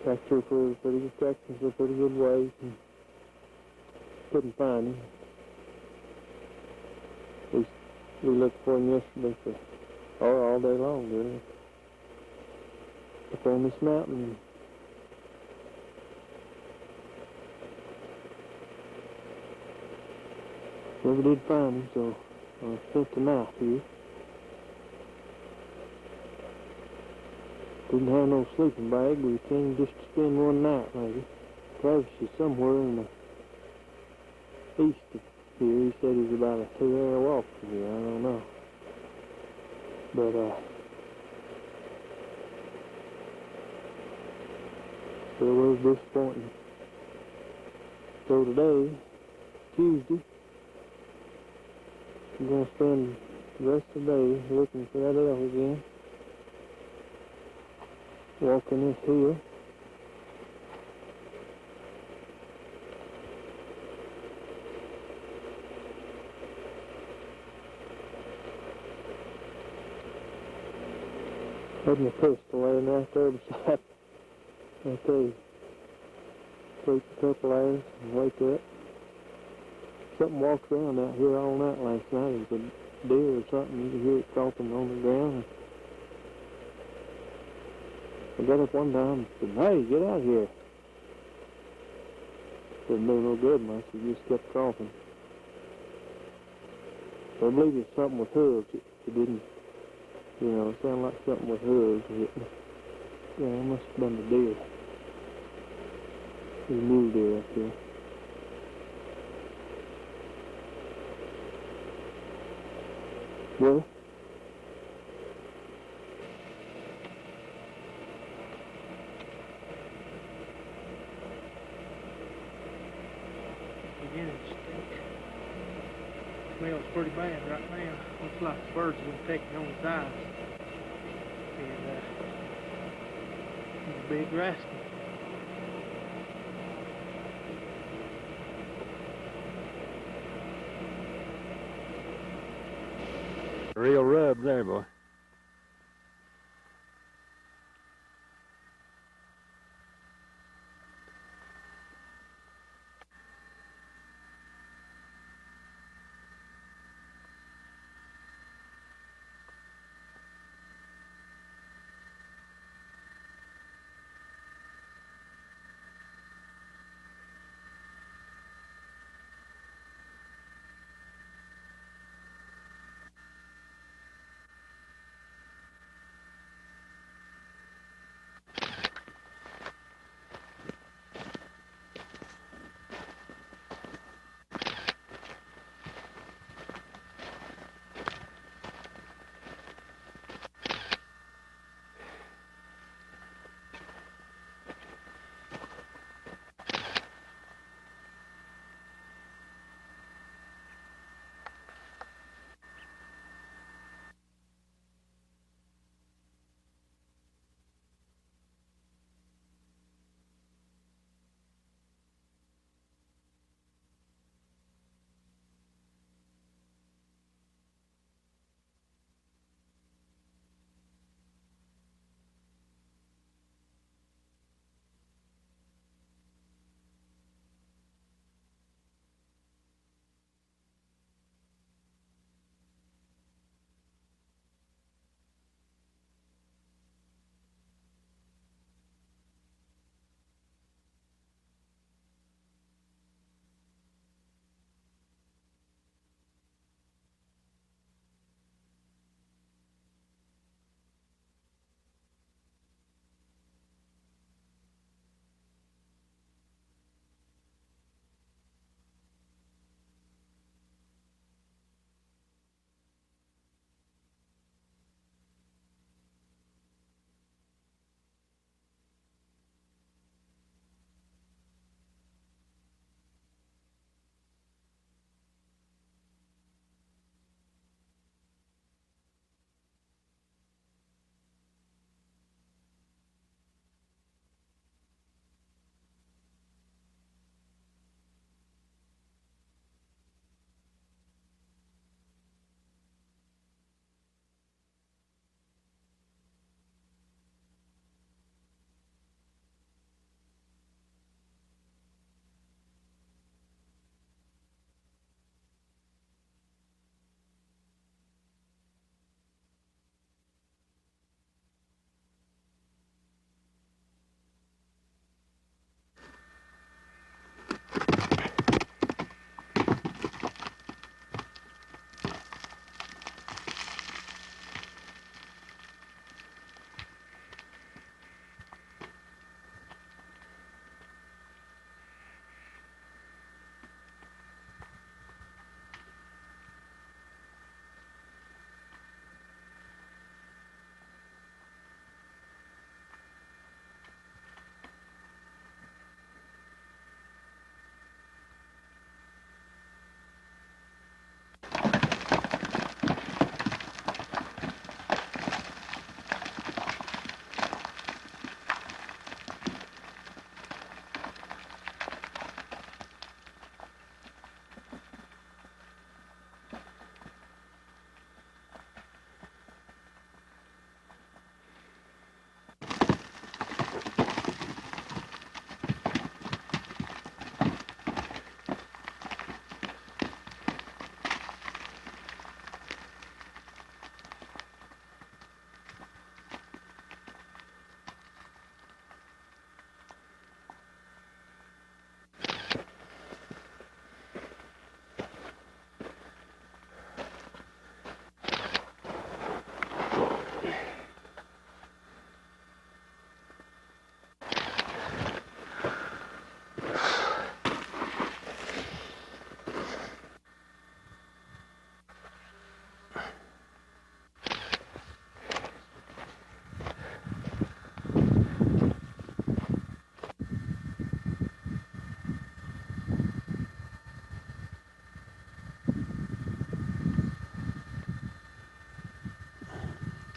S6: Tracked her for pretty good tracking for a pretty good ways and couldn't find him. We looked for him yesterday for all day long, really. Up on this mountain. Never did find him, so I spent the night here. Didn't have no sleeping bag. We came just to spend one night, maybe. Travis is somewhere in the east of here. He said he's about a 2-hour walk from here. I don't know. But, it was disappointing. So today, Tuesday, I'm going to spend the rest of the day looking for that elk again. Walking this hill. Had my pistol laying right there beside me. Okay. Sleep a couple hours and wake up. Something walked around out here all night last night. It was a deer or something. You could hear it stomping on the ground. I got up one time and said, "Hey, get out here." Didn't do no good much. He just kept coughing. I believe it's something with hooves. It didn't, it sounded like something with hooves. Yeah, it must have been the deer. The mule deer up there. Well, Beginning to stink. Smells pretty bad right now. Looks like the birds have been taking on his eyes. And he's a big rascal.
S2: Real rub there, boy.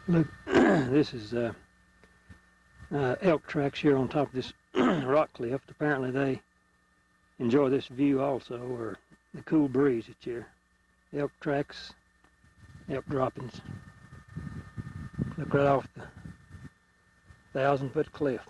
S2: Look, this is elk tracks here on top of this rock cliff. Apparently they enjoy this view also, or the cool breeze that's here. Elk tracks, elk droppings. Look right off the 1,000-foot cliff.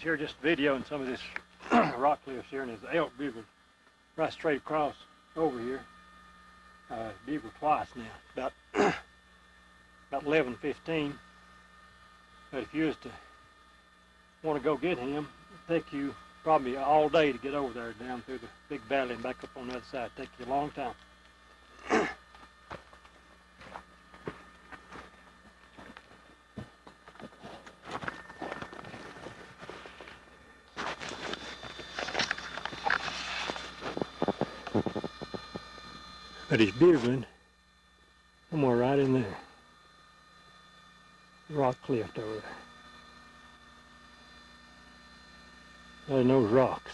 S2: Here just videoing some of this rock cliffs here, and there's the elk bugle right straight across over here. Bugle twice now, about 11:15. But if you was to want to go get him, it'd take you probably all day to get over there, down through the big valley and back up on the other side. It'd take you a long time. But he's bugling somewhere right in there. Rock cliff over there. Right in those rocks.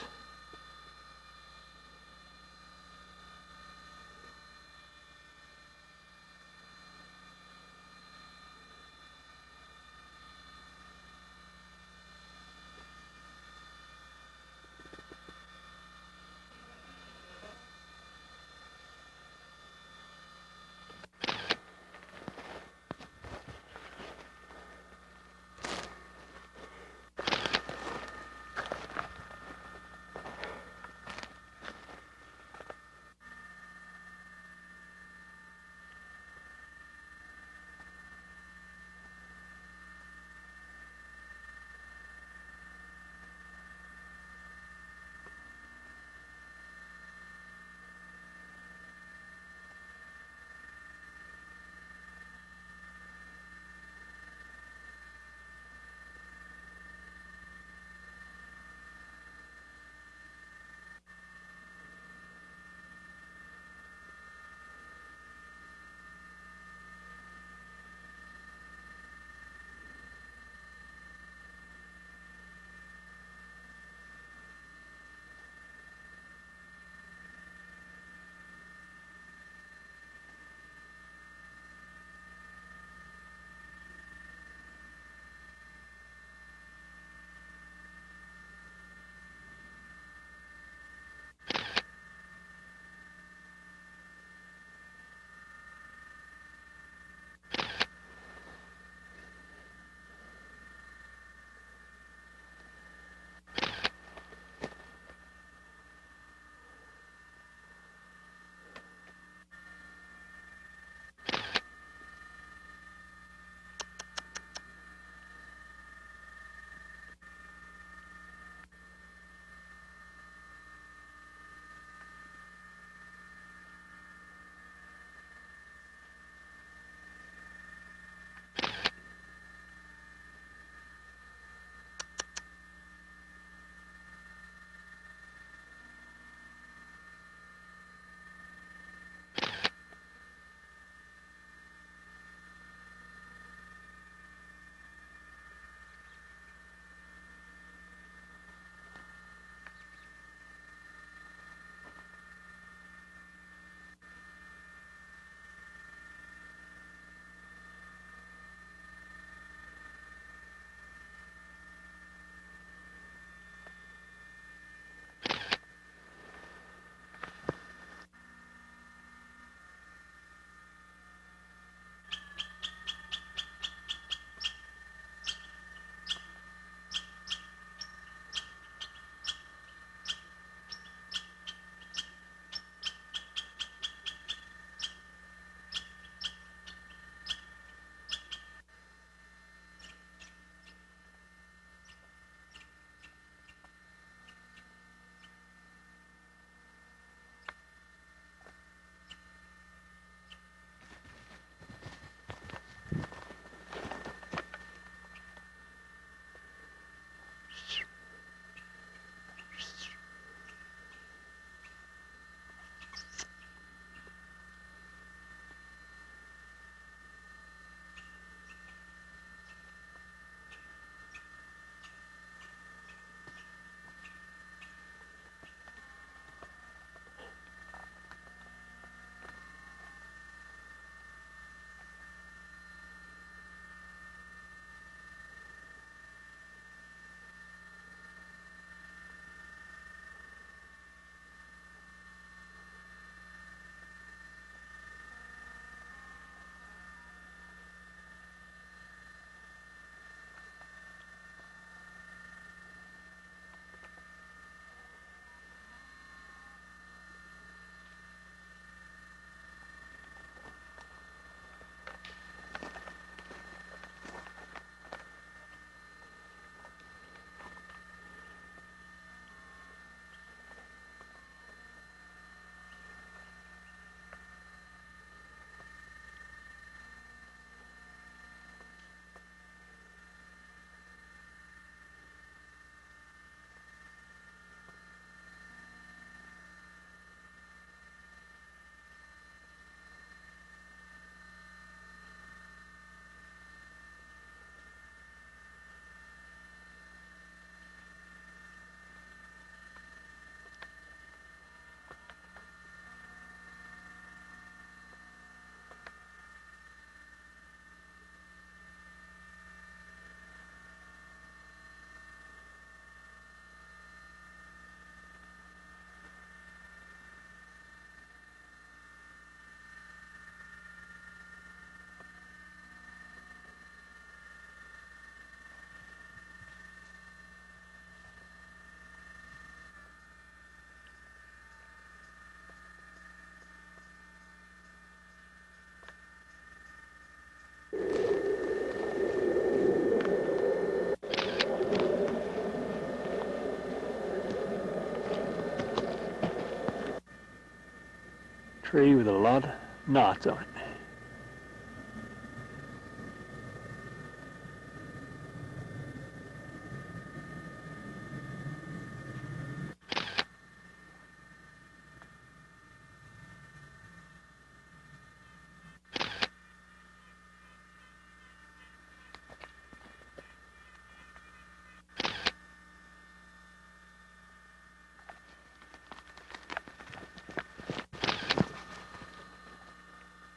S2: Tree with a lot of knots on it.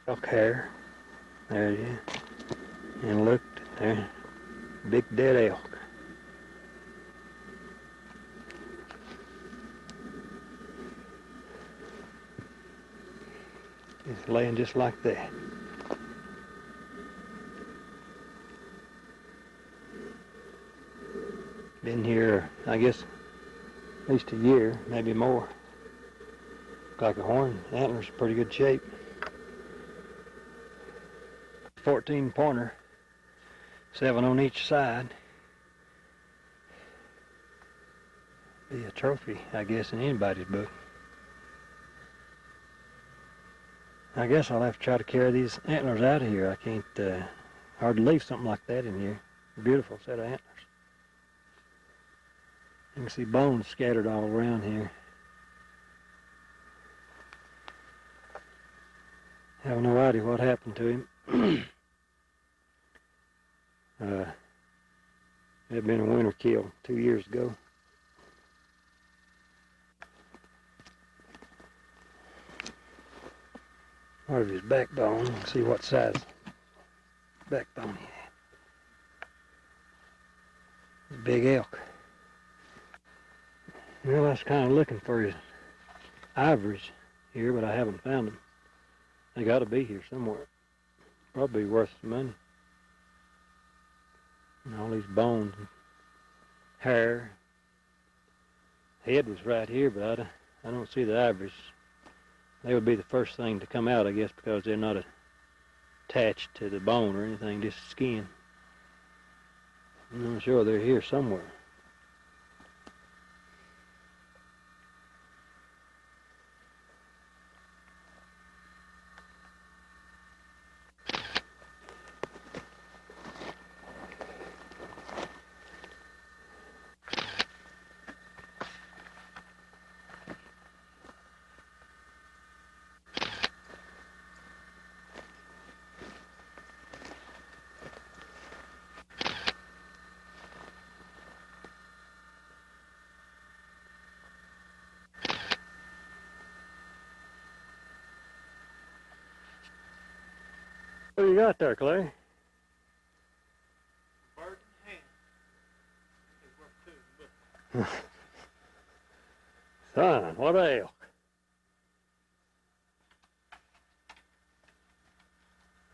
S2: Elk hair. There it is. And look, there, big dead elk. It's laying just like that. Been here, I guess, at least a year, maybe more. Look like a horn. Antlers in pretty good shape. 14 pointer, 7 on each side. Be a trophy, I guess, in anybody's book. I guess I'll have to try to carry these antlers out of here. I can't hardly leave something like that in here. Beautiful set of antlers. You can see bones scattered all around here. Have no idea what happened to him. It had been a winter kill 2 years ago. Part of his backbone. See what size backbone he had. He's a big elk. Well, I was kind of looking for his ivories here, but I haven't found them. They got to be here somewhere. Probably worth some money. And all these bones and hair. Head was right here, but I don't see the ivories. They would be the first thing to come out, I guess, because they're not attached to the bone or anything, just skin. I'm not sure they're here somewhere. What do you got there, Clay?
S3: Bird in hand. It's worth two, but
S2: Son, what a elk.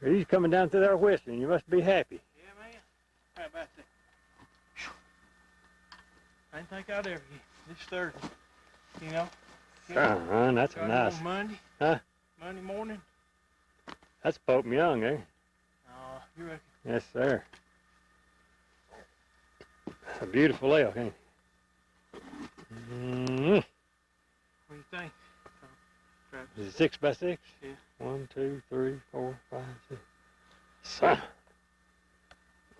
S2: He's coming down through there whistling. You must be happy.
S3: yeah, man. How about that? I didn't think I'd ever get this Thursday. You know?
S2: Son, that's a
S3: Got
S2: nice.
S3: on Monday.
S2: Huh?
S3: Monday morning.
S2: That's Pope Young, eh?
S3: You reckon?
S2: Yes, sir. A beautiful elk, ain't it? Mm-hmm.
S3: What do you think? Travis?
S2: Is it 6 by 6?
S3: Yeah.
S2: 1, 2, 3, 4, 5, 6. Son.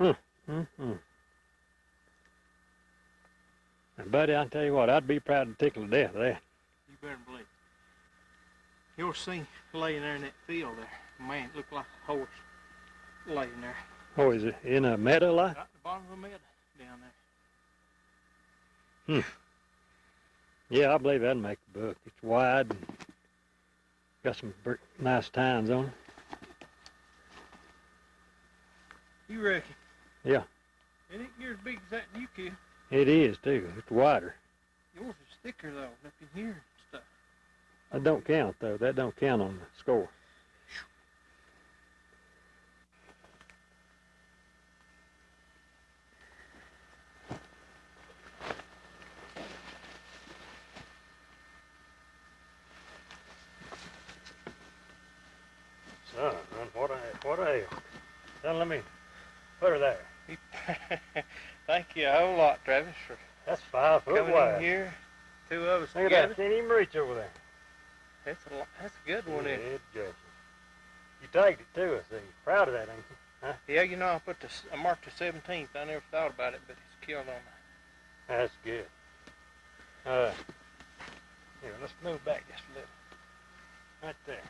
S2: Now, buddy, I'll tell you what, I'd be proud to tickle to death of that.
S3: You better believe it. You ever seen laying there in that field there? Man, it looked like a horse laying there.
S2: Oh, is it in a meadow like?
S3: Right at the bottom of the meadow down there.
S2: Yeah, I believe that'd make the book. It's wide and got some nice tines on it.
S3: You reckon?
S2: Yeah.
S3: It ain't near as big as that you kill.
S2: It is, too. It's wider.
S3: Yours is thicker, though, up in here and stuff.
S2: That don't count, though. That don't count on the score. Son, what a elk. Son, let me put her there.
S3: Thank you a whole lot, Travis, for
S2: That's 5 foot
S3: coming
S2: wide.
S3: in here. Two of us
S2: Look at
S3: together.
S2: that. Can't even reach over there.
S3: That's a good one, isn't it?
S2: It Jason. You tagged it too, I see. Proud of that, ain't you? Huh?
S3: Yeah, you know, I marked the 17th. I never thought about it, but it's killed on me.
S2: That's good. Here, let's move back just a little. Right there.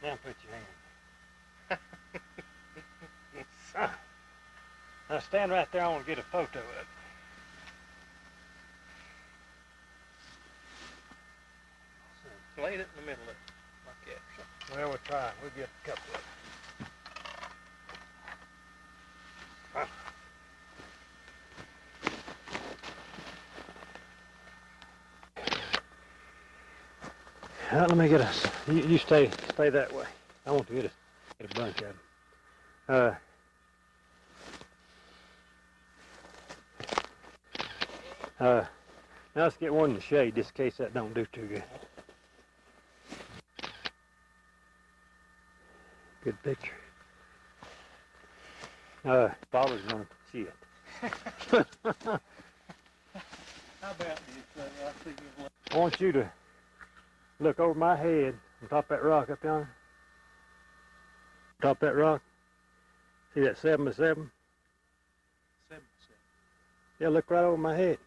S2: Now put your hand. Now stand right there. I want to get a photo of it.
S3: Lay it in the middle of it, like that.
S2: Well, we'll try. We'll get a couple of them. Let me get us. You stay that way. I want to get a bunch of them. Now let's get one in the shade, just in case that don't do too good. Good picture. Father's gonna see it.
S3: How about this? I see you.
S2: I want you to look over my head on top of that rock up yonder. Top of that rock. See that 7x7?
S3: 7.
S2: Yeah, look right over my head.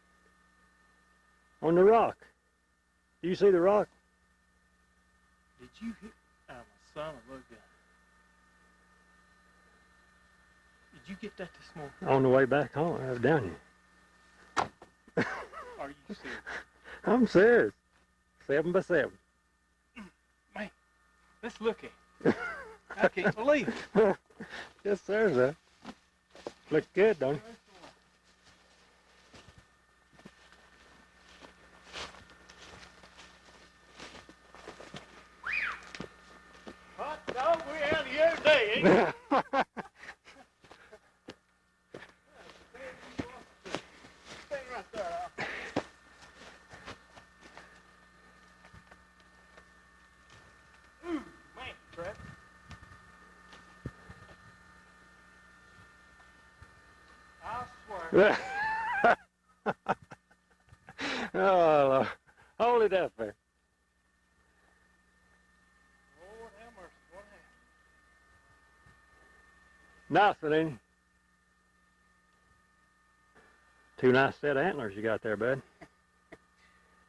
S2: On the rock. Do you see the rock?
S3: Did you hit? Oh, my son of a gun. Did you get that this morning?
S2: On the way back home, I was down here.
S3: Are you serious?
S2: I'm serious. 7x7.
S3: Man, let's look at it. I can't believe it.
S2: Yes, sir, sir. Look good, don't it?
S3: Hot dog, we're out here today, ain't we? Stay right there, Al. Ooh, man, Trap. I swear.
S2: Oh, Lord. Hold it up there.
S3: Lord have mercy, what happened?
S2: Nice one, ain't it? Two nice set of antlers you got there, bud.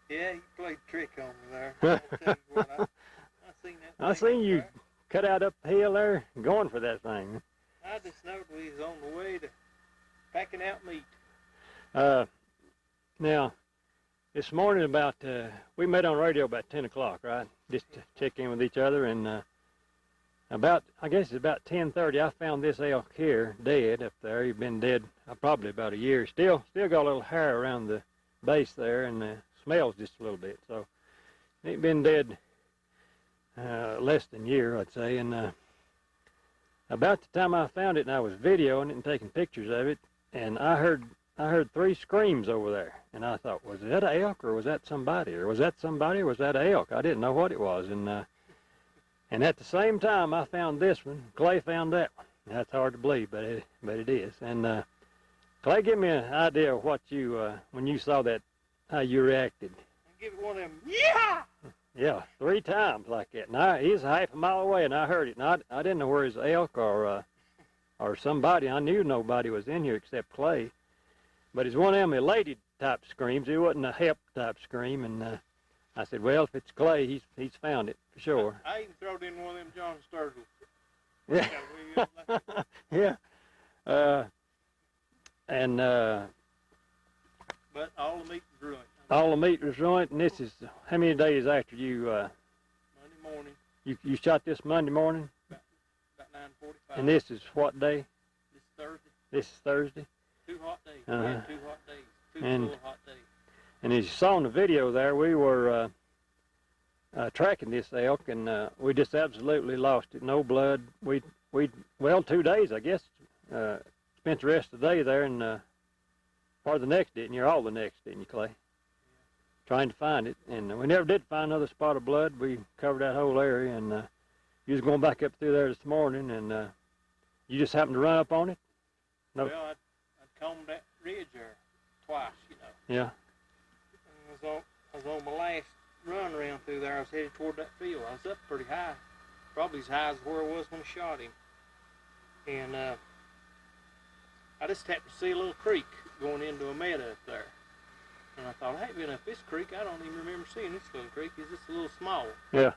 S3: Yeah, you played trick on me there. I'll tell you what, I seen that.
S2: I
S3: thing
S2: seen you
S3: up
S2: cut out up the hill there, going for that thing.
S3: there. I just knowed we was on the way to packing out meat.
S2: Now, this morning about, we met on radio about 10 o'clock, right? Just to check in with each other, and I guess it's about 10:30, I found this elk here, dead up there. He'd been dead probably about a year. Still got a little hair around the base there, and smells just a little bit. So, he'd been dead less than a year, I'd say, and about the time I found it, and I was videoing it and taking pictures of it, and I heard 3 screams over there, and I thought, was that an elk, or was that somebody, or was that somebody, or was that an elk? I didn't know what it was, and at the same time, I found this one. Clay found that one. That's hard to believe, but it is. And Clay, give me an idea of what you, when you saw that, how you reacted.
S3: Give it one of them, yeah!
S2: Yeah, 3 times like that. And he's half a mile away, and I heard it. And I didn't know where it was elk or somebody. I knew nobody was in here except Clay. But it's one of them elated type screams. It wasn't a help type scream. And I said, well, if it's Clay, he's found it for sure.
S3: I even throwed in one of them John Sturgill.
S2: Yeah. Yeah.
S3: But all the meat was ruined.
S2: All the meat was ruined, and this is how many days after you
S3: Monday morning,
S2: you shot this Monday morning?
S3: about 9:45.
S2: And this is what day?
S3: This Thursday.
S2: This is Thursday.
S3: 2 hot days.
S2: Uh-huh.
S3: We had 2 hot days. 2
S2: And-
S3: full hot days.
S2: And as you saw in the video there, we were tracking this elk, and we just absolutely lost it. No blood. We 2 days, I guess. Spent the rest of the day there, and part of the next, didn't you? Or all the next, didn't you, Clay? Trying to find it, and we never did find another spot of blood. We covered that whole area, and you was going back up through there this morning, and you just happened to run up on it? No.
S3: Well, I'd combed that ridge there twice, you know.
S2: Yeah.
S3: And I was on my last run around through there. I was headed toward that field. I was up pretty high, probably as high as where I was when I shot him. And I just happened to see a little creek going into a meadow up there. And I thought, hey, been up this creek, I don't even remember seeing this little creek. It's just a little small one.
S2: Yeah.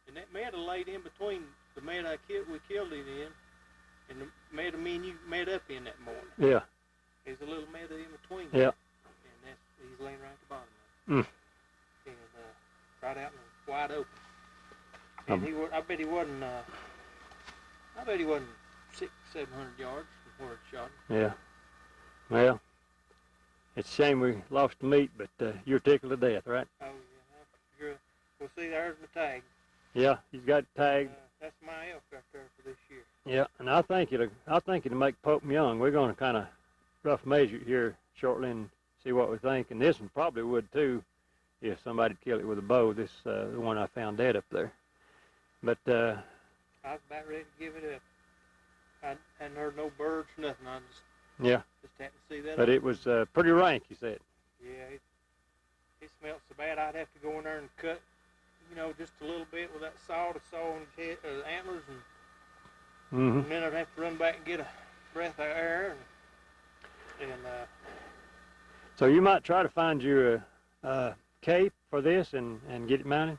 S3: And that meadow laid in between the meadow we killed him in and the meadow me and you met up in that morning.
S2: Yeah.
S3: There's a little meadow in between.
S2: Yeah.
S3: And he's laying right at the bottom of
S2: Mm.
S3: it. And right out and wide open. And I bet he wasn't 600-700 yards from where it shot him.
S2: Yeah. Well, it's a shame we lost the meat, but you're tickled to death, right?
S3: Oh, yeah. Well, see, there's my tag.
S2: Yeah, he's got it tagged.
S3: That's my elk right there for this year.
S2: Yeah, and I think it'll make Pope young. We're going to kind of rough measure it here shortly and see what we think. And this one probably would too, if somebody'd kill it with a bow. This the one I found dead up there. But
S3: I was about ready to give it up. I hadn't heard no birds, nothing. I just happened to see that.
S2: But it was pretty rank, you said.
S3: Yeah, it smelled so bad. I'd have to go in there and cut, just a little bit with that saw to saw on his head, antlers, and then I'd have to run back and get a breath of air. And
S2: so you might try to find you a cape for this and get it mounted.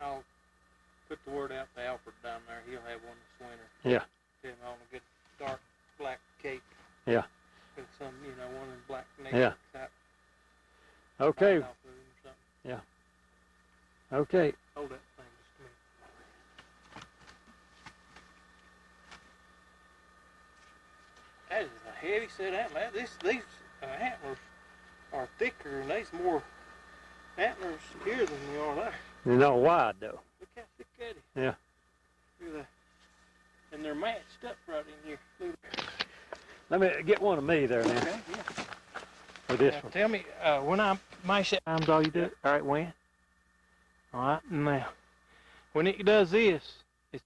S3: I'll put the word out to Alfred down there. He'll have one this winter.
S2: Yeah.
S3: Tell him I want a good dark black cape.
S2: Yeah.
S3: With some, one of them black
S2: Yeah.
S3: type.
S2: Okay.
S3: Off of him or something.
S2: Yeah. Okay.
S3: Hold that thing just a minute. That is a heavy set antler. These antlers are thicker and there's more antlers here than they are there.
S2: They're not wide though.
S3: Look how thick that is.
S2: Yeah.
S3: Look at that. And they're matched up right in here. Look.
S2: Let me get one of me there now.
S3: Okay, yeah.
S2: For this
S3: Now,
S2: one.
S3: tell me, when I mash that times all you do it? All right, when? All right, now, when it does this, it's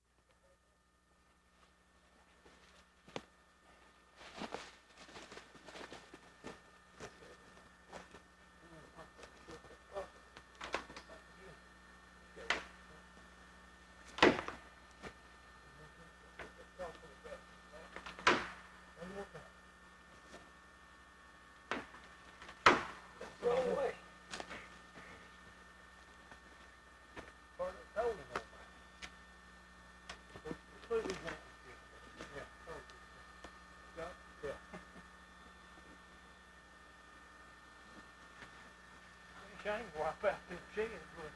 S3: shame to wipe out them sheds, but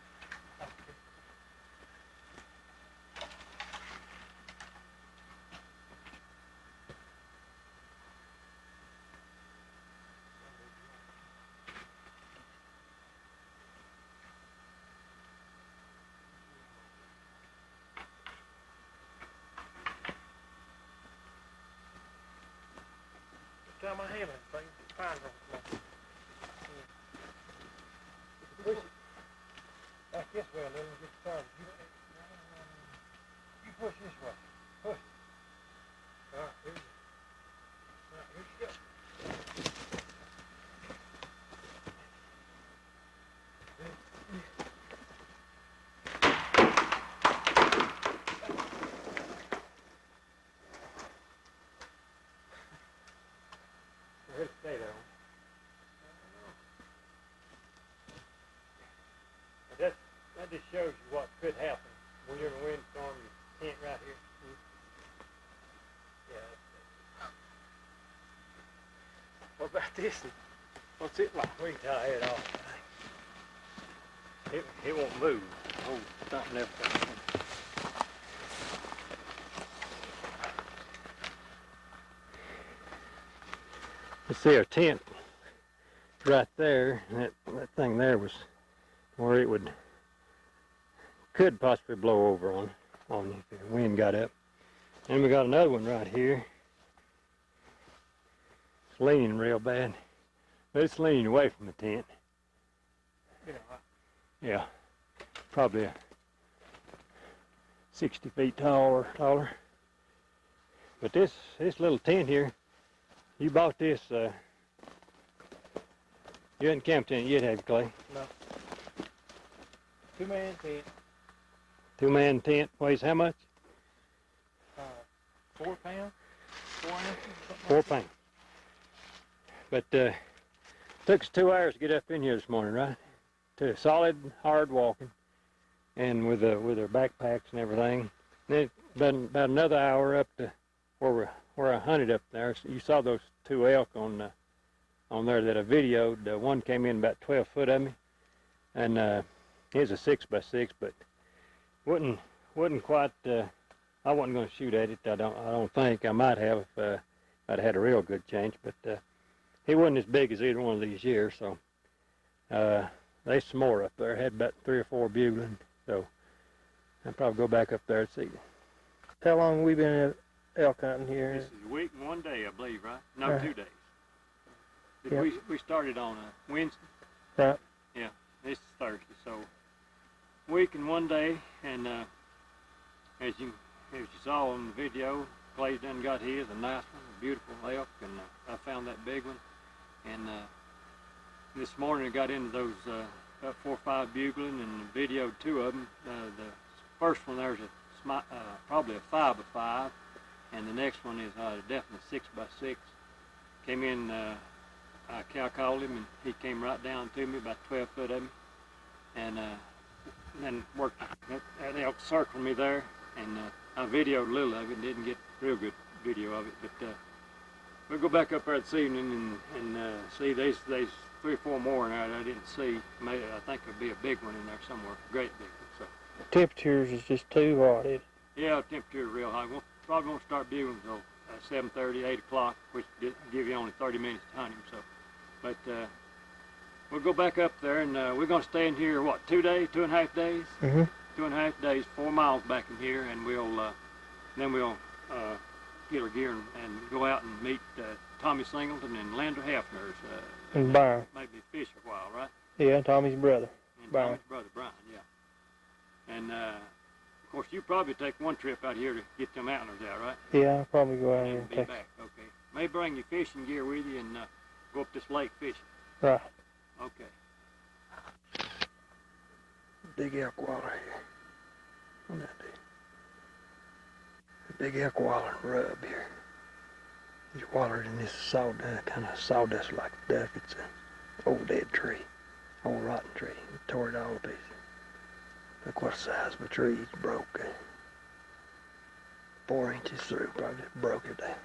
S3: time I have anything, pine rock. Push it back this way a little and get started. You push this way. Push. All right, here you go.
S2: Where'd it stay there? That just shows you what could happen when you're in a windstorm. You tent right here. Yeah.
S3: What about this? What's it like?
S2: We can tie it off. It won't move. Oh, something else. You see our tent right there. That thing there was where it could possibly blow over on you if the wind got up. And we got another one right here. It's leaning real bad. But it's leaning away from the tent. Yeah. Probably 60 feet tall or taller. But this little tent here, you bought this, you hadn't camped in it yet, have you, Clay?
S3: No. 2-man tent.
S2: 2-man tent weighs how much?
S3: 4 pounds, 4 ounces, something
S2: 4
S3: like that.
S2: pounds. But took us 2 hours to get up in here this morning, right? To solid, hard walking, and with our backpacks and everything. Then it been about another hour up to where I hunted up there. So you saw those 2 elk on there that I videoed. One came in about 12 foot of me, and he was a 6x6, but wasn't quite. I wasn't going to shoot at it. I don't think I might have if I'd had a real good chance, but he wasn't as big as either one of these years. So there's some more up there. Had about 3 or 4 bugling, so I'll probably go back up there and see.
S6: How long have we been elk hunting here?
S2: This is a week and 1 day, I believe, right? No,
S6: Right.
S2: 2 days.
S6: Yep.
S2: We started on a Wednesday.
S6: Right.
S2: Yeah, this is Thursday, so week and 1 day, and as you saw on the video, Clay done got his, a nice one, a beautiful elk, and I found that big one, and this morning I got into those about 4 or 5 bugling and videoed 2 of them. The first one there's probably a 5x5, and the next one is definitely 6x6. Came in, I cow called him, and he came right down to me, about 12 foot of him, and then worked that elk circled me there, and I videoed a little of it, didn't get real good video of it, but we'll go back up there this evening and see there's 3 or 4 more in there that I didn't see. Maybe, I think there'll be a big one in there somewhere, a great big one. So
S6: Temperatures is just too hot.
S2: yeah, temperature is real high. We'll probably won't start bugling until 7:30, 8 o'clock, which give you only 30 minutes to hunt him. So, but we'll go back up there, and we're gonna stay in here. What, 2 days, 2.5 days?
S6: Mm-hmm.
S2: 2.5 days, 4 miles back in here, and then we'll get our gear and go out and meet Tommy Singleton and Lander Hefner's.
S6: And Byron.
S2: Maybe fish a while, right?
S6: Yeah, Tommy's brother.
S2: And
S6: Brian.
S2: Tommy's brother, Brian, yeah. And of course, you probably take one trip out here to get them antlers out, right?
S6: Yeah, I'll probably go out here
S2: And
S6: and
S2: be
S6: take.
S2: back. Okay. May bring your fishing gear with you and go up this lake fishing.
S6: Right.
S2: Okay.
S7: Big elk waller here. On that day. Big elk waller rub here. He's wallered in this sawdust, kind of sawdust like duck. It's an old dead tree, old rotten tree. He tore it all to pieces. Look what size of a tree he's broke. 4 inches through, probably just broke it down.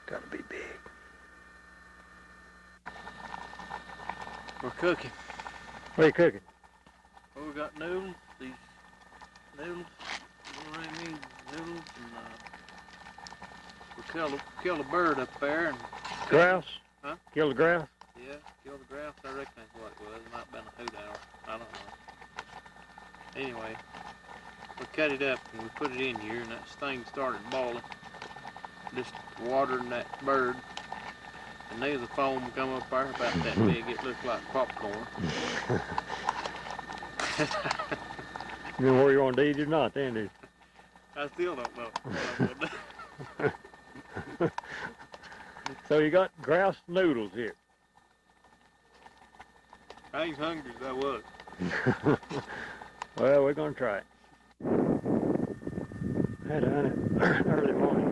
S7: Gotta be big.
S4: We're cooking.
S2: What are you cooking?
S4: Well, we got noodles, these noodles, you know what I mean, noodles, and we killed a bird up there, and
S2: Grouse?
S4: Huh?
S2: Killed a grouse?
S4: yeah, killed a grouse, I reckon that's what it was. It might have been a hoot owl, I don't know. Anyway, we cut it up and we put it in here, and that thing started boiling, just watering that bird. And there's a foam come up there about that big, it looked like popcorn.
S2: You know where you want to eat it or not, then, do you?
S4: I still don't know what I'm gonna do.
S2: So you got grouse noodles here.
S4: I ain't hungry as I was.
S2: Well, we're gonna try it. Had to hunt it early morning.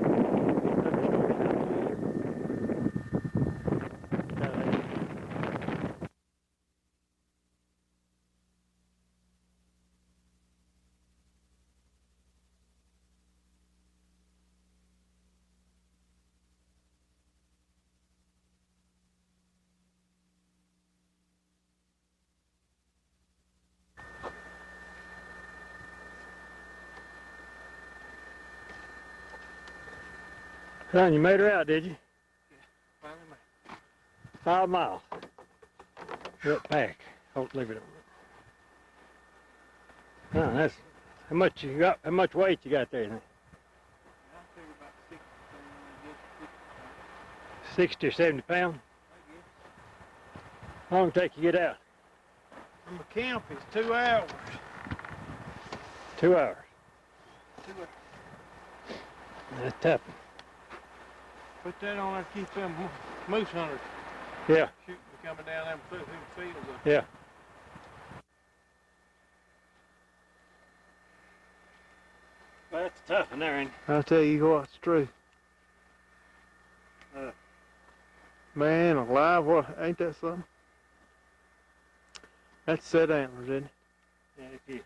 S2: Son, you made her out, did you?
S4: Finally made
S2: 5 miles. That pack. Don't leave it on. Oh, that's how much you got. How much weight you got there? You think?
S4: I figure about
S2: 60 or 70 pounds. How long it take you to get out?
S3: From the camp is 2 hours.
S2: 2 hours.
S3: 2 hours.
S2: That's tough.
S3: Put that on there, keep them moose hunters
S2: Yeah,
S3: shooting coming down them through the fields.
S2: yeah.
S3: tough in there, ain't
S6: I'll tell you what's true.
S3: Uh.
S6: Man alive, what, ain't that something? That's set antlers, isn't it?
S3: it? And if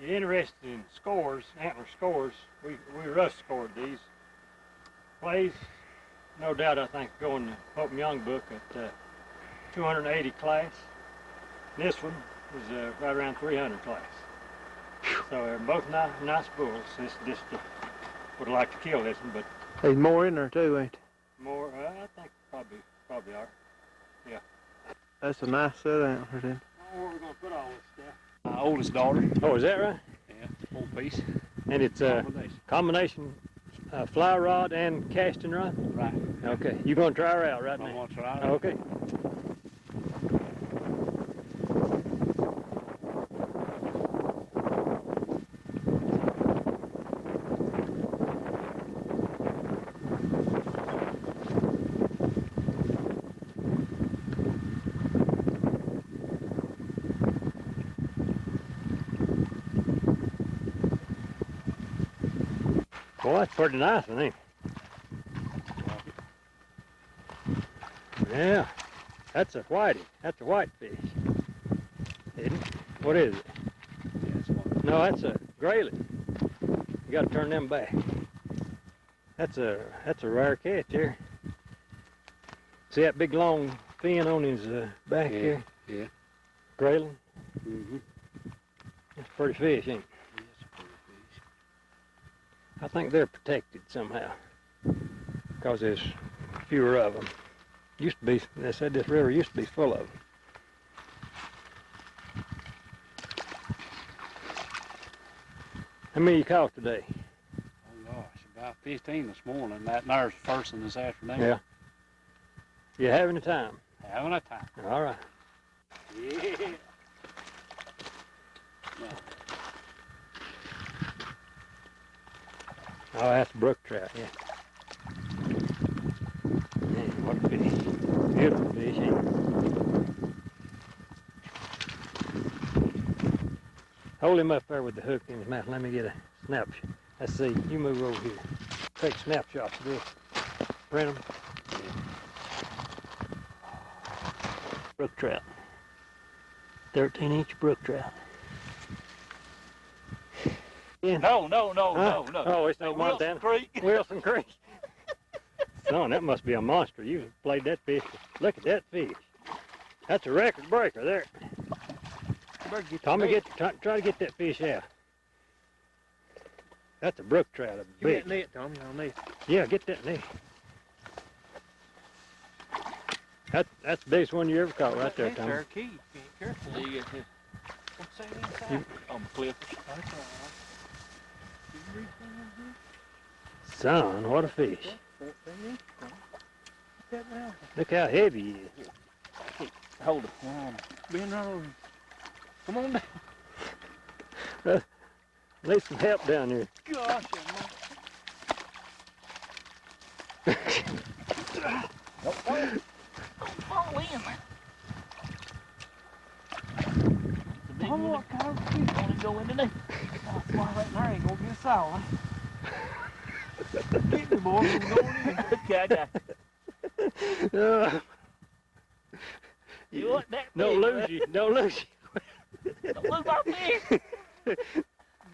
S3: you're interested in scores, antler scores, we rush scored these. Plays, no doubt, I think, go in the Pope and Young book at 280 class. This one is right around 300 class. So they're both nice bulls. This just would like to kill this one, but
S6: There's more in there too, ain't there?
S3: more, I think probably are.
S6: That's a nice set antler, isn't it?
S3: Where are we gonna put all this stuff?
S8: My oldest daughter.
S2: Oh, is that right?
S8: Yeah, full piece.
S2: And it's a
S8: Combination.
S2: combination fly rod and casting rod?
S8: Right.
S2: Okay. You gonna try her out right
S8: I
S2: now?
S8: want to try it.
S2: Okay. Boy, that's pretty nice, one, ain't it? Yeah, that's a whitey. That's a white fish. Isn't it? What is it?
S8: Yeah, it's one.
S2: No, that's a grayling. You got to turn them back. That's a rare catch here. See that big long fin on his back
S8: Yeah,
S2: here?
S8: yeah.
S2: Grayling.
S8: Mm-hmm.
S2: That's a pretty fish, ain't it?
S8: It's a pretty fish.
S2: I think they're protected somehow because there's fewer of them. Used to be, they said this river used to be full of them. How many you caught today?
S8: Oh gosh, about 15 this morning. That there's the first one this afternoon.
S2: Yeah. You having a time?
S8: Having a time.
S2: All right.
S8: Yeah.
S2: Oh, that's brook trout, yeah. Man, what a fish. Beautiful fish, ain't it? Hold him up there with the hook in his mouth. Let me get a snapshot. Let's see. You move over here. Take snapshots of this. Print them. Brook trout. 13-inch brook trout. Yeah.
S8: No.
S2: Oh, it's no
S8: Wilson
S2: Montana.
S8: Creek.
S2: Wilson Creek. Son, that must be a monster. You played that fish. Look at that fish. That's a record breaker there. Tommy, try to get that fish out. That's a brook trout. A big.
S6: Get that net, Tommy, on this.
S2: Yeah, get that net. That's the biggest one you ever caught right there, Tommy.
S8: Key. Be careful. What's that inside? On the cliff.
S2: Son, what a fish. Look how heavy he is.
S8: Hold it. Bend right over. Come on down.
S2: Need some help down here.
S8: Gosh, Don't fall in there. Oh, what kind of fish gonna go into there? Oh, fly right in there ain't gonna get a sour. Get me, boy. I'm going in. Okay, I got you. You want that
S2: Don't
S8: fish,
S2: lose you. Don't lose you.
S8: Don't lose my fish.
S6: You're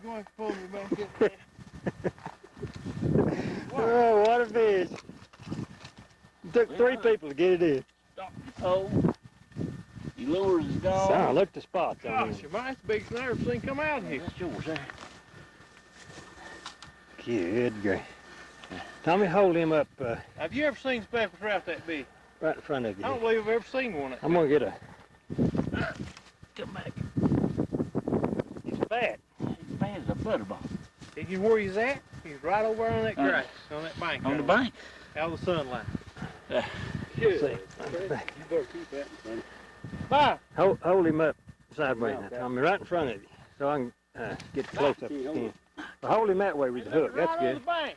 S6: going to pull me back up there.
S2: Oh, what a fish. It took 3 people to get it in.
S8: Oh, your lures is gone.
S2: Son, look at the spots on
S6: Gosh,
S2: him.
S6: that's the biggest thing I've ever seen come out of here.
S8: That's yours there.
S2: Good grief. Tommy, hold him up
S6: Have you ever seen speckled trout that big?
S2: right in front of
S6: I don't
S2: you.
S6: believe I've ever seen one that
S2: I'm going to get a...
S8: Come back.
S2: He's fat.
S8: He's bad as a butterball.
S6: big. You where he's at? He's right over on that grass, on that bank.
S8: On the
S6: right
S8: bank.
S6: Out of the sunlight.
S2: Let's see.
S6: You better keep that in front. Bye.
S2: Hold him up sideways now, Tommy, right in front of you, so I can get the close up as you can. Well, hold him that way with the hook. That's
S6: Right on the
S2: good.
S6: bank.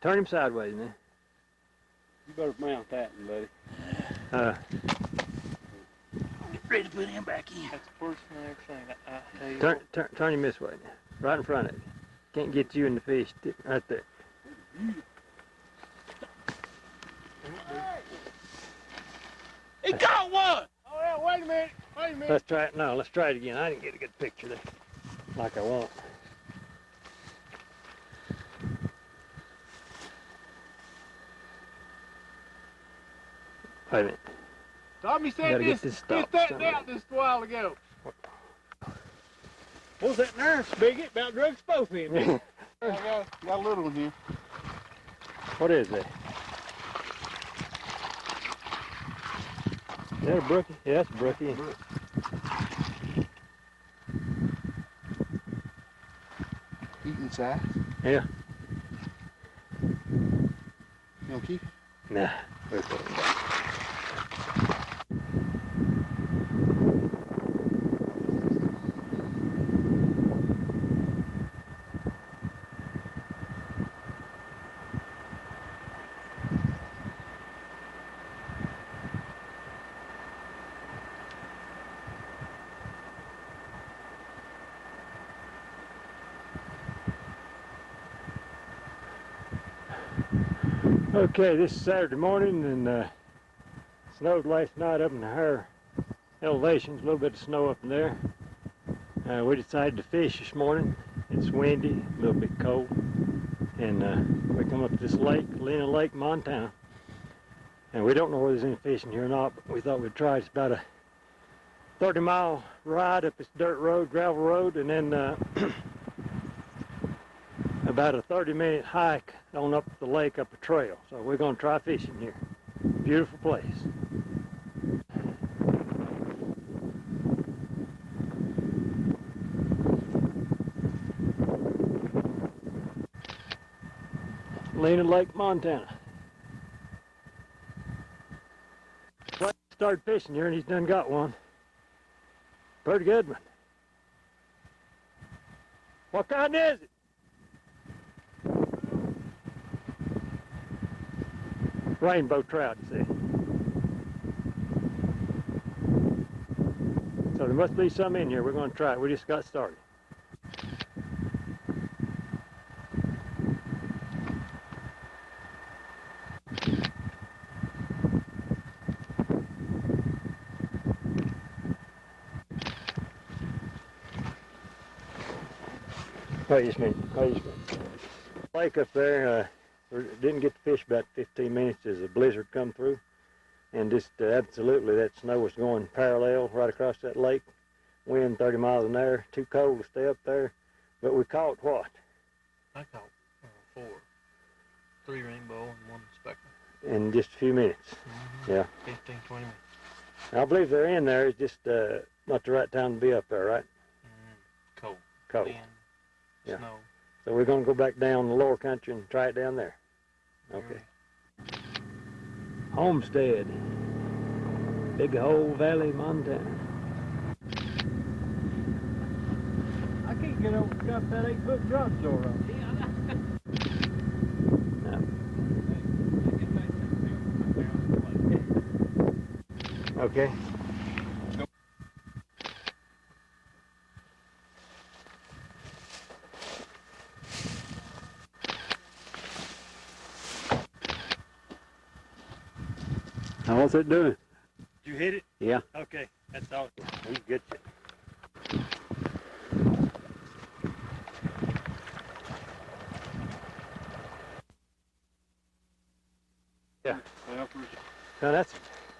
S2: Turn him sideways now.
S6: You better mount that one, buddy.
S8: Get ready to put him back in.
S6: That's the first thing I've ever seen. I tell you
S2: Turn him this way now, right in front of you. Can't get you in the fish right there.
S8: He caught one! Oh, yeah, wait a minute.
S2: Let's try it. No, let's try it again. I didn't get a good picture there, like I want. Wait a minute.
S3: Tommy said
S2: Gotta get
S3: this,
S2: this stopped
S3: that
S2: somewhere.
S3: down just a while ago. What's that nerve, Spigot? About drugs both of them.
S1: I got a little one here.
S2: What is that? Is that a brookie? Yeah, that's a brookie.
S1: Eating size.
S2: Yeah.
S1: You gonna keep it?
S2: Nah. We'll put it back. Okay, this is Saturday morning, and snowed last night up in the higher elevations, a little bit of snow up in there. We decided to fish this morning. It's windy, a little bit cold, and we come up to this lake, Lena Lake, Montana. And we don't know whether there's any fish in here or not, but we thought we'd try. It's about a 30-mile ride up this dirt road, gravel road, and then about a 30-minute hike on up the lake, up a trail. So we're going to try fishing here. Beautiful place. Lena Lake, Montana. Started fishing here and he's done got one. Pretty good one. What kind is it? Rainbow trout, you see. So there must be some in here. We're going to try it. We just got started. Wait just a minute. Wait just a minute. Lake up there, didn't get to fish about 15 minutes as a blizzard come through, and just absolutely that snow was going parallel right across that lake, wind 30 miles an hour, too cold to stay up there, but we caught what?
S8: I caught 4. 3 rainbow and 1 speckled.
S2: In just a few minutes. Yeah.
S8: 15, 20 minutes.
S2: I believe they're in there. It's just not the right time to be up there, right?
S8: Cold.
S2: Cold.
S8: Wind,
S2: Yeah.
S8: snow.
S2: So we're going to go back down the lower country and try it down there. Okay. Homestead, Big Hole Valley, Montana.
S3: I can't get over got that 8-foot drop door on.
S2: Okay. Now what's it doing?
S3: Did you hit it?
S2: Yeah.
S3: Okay, that's all.
S2: He's good. Yeah. Now that's,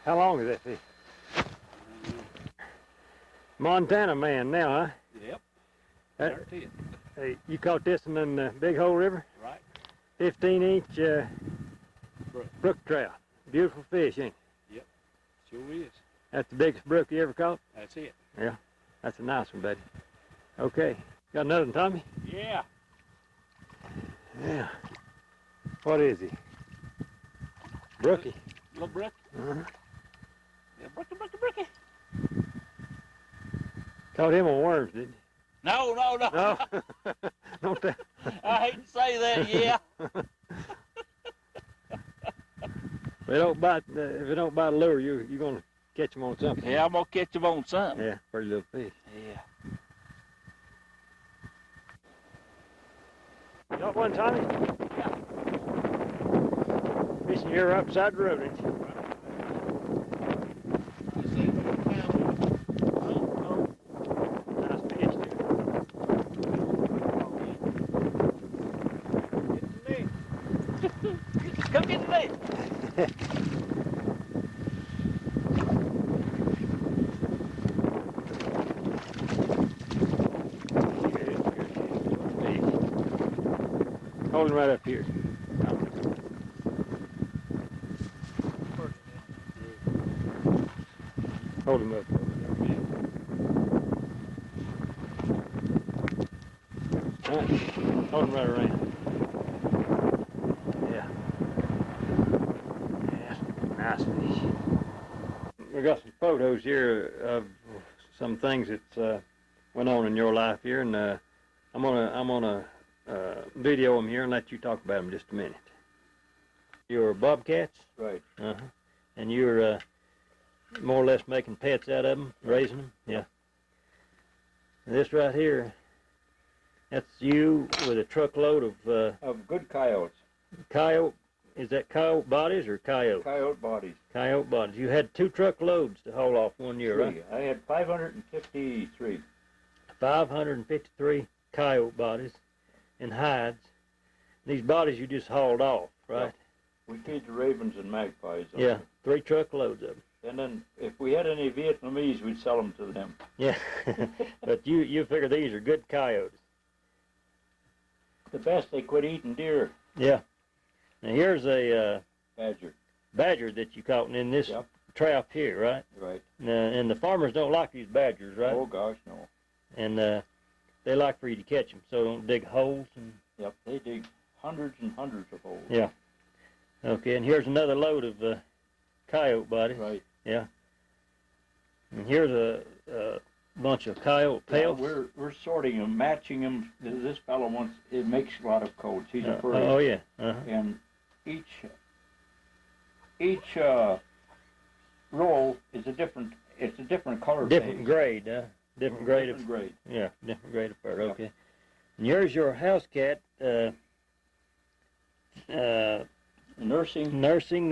S2: how long is that fish? Montana man now, huh?
S3: Yep.
S2: That-
S3: That's it.
S2: Hey, you caught this one in the Big Hole River?
S3: Right.
S2: 15-inch brook trout. Beautiful fish, ain't it?
S3: Sure is.
S2: That's the biggest brook you ever caught?
S3: That's it.
S2: That's a nice one, buddy. Okay. Got another one, Tommy?
S3: Yeah.
S2: Yeah. What is he? Brookie.
S3: Little brook.
S2: Uh-huh.
S3: Yeah, brookie.
S2: Caught him on worms, didn't you?
S3: No.
S2: No. Don't tell.
S3: I hate to say that, yeah.
S2: If it don't bite a lure, you're gonna catch him on something.
S3: Yeah, I'm gonna catch him on something.
S2: Yeah, pretty little fish.
S3: Yeah.
S2: one, Tommy?
S8: Yeah.
S2: Fishing here upside the road, ain't you?
S8: You see the town.
S2: Nice fish, too.
S8: Come get the net.
S2: Hold him right up here. Hold him up. All right. Hold him right around. Yeah. Yeah. Nice fish. We got some photos here of some things that went on in your life here, and I'm gonna video them here and let you talk about them just a minute. Your bobcats,
S1: Right.
S2: and you're more or less making pets out of them, raising them. Yeah. This right here, that's you with a truckload of
S1: Of good coyotes.
S2: coyote. Is that coyote bodies or coyote?
S1: Coyote bodies.
S2: Coyote bodies. You had 2 truckloads to haul off one year, right?
S1: I had 553.
S2: 553 coyote bodies and hides. These bodies you just hauled off, right?
S1: We feed the ravens and magpies. on
S2: Yeah,
S1: them.
S2: 3 truckloads of them.
S1: And then if we had any Vietnamese, we'd sell them to them.
S2: Yeah, but you figure these are good coyotes.
S1: The best, they quit eating deer.
S2: Yeah. Now here's a
S1: Badger.
S2: badger that you caught in this
S1: Yep.
S2: trap here, right?
S1: Right.
S2: And the farmers don't like these badgers, right?
S1: Oh gosh, no.
S2: And they like for you to catch them, so don't dig holes. And
S1: Yep. They dig hundreds and hundreds of holes.
S2: yeah. Okay, and here's another load of coyote bodies.
S1: Right.
S2: Yeah. And here's a bunch of coyote
S1: Yeah,
S2: pelts.
S1: we're sorting them, matching them. This fellow wants. It makes a lot of coats. He's a furry.
S2: oh yeah.
S1: And each roll is a different. It's a different color.
S2: Different
S1: phase.
S2: grade, different grade
S1: Different
S2: of
S1: grade.
S2: yeah, different grade of fur.
S1: Yeah.
S2: Okay. And here's your house cat
S1: Nursing.
S2: nursing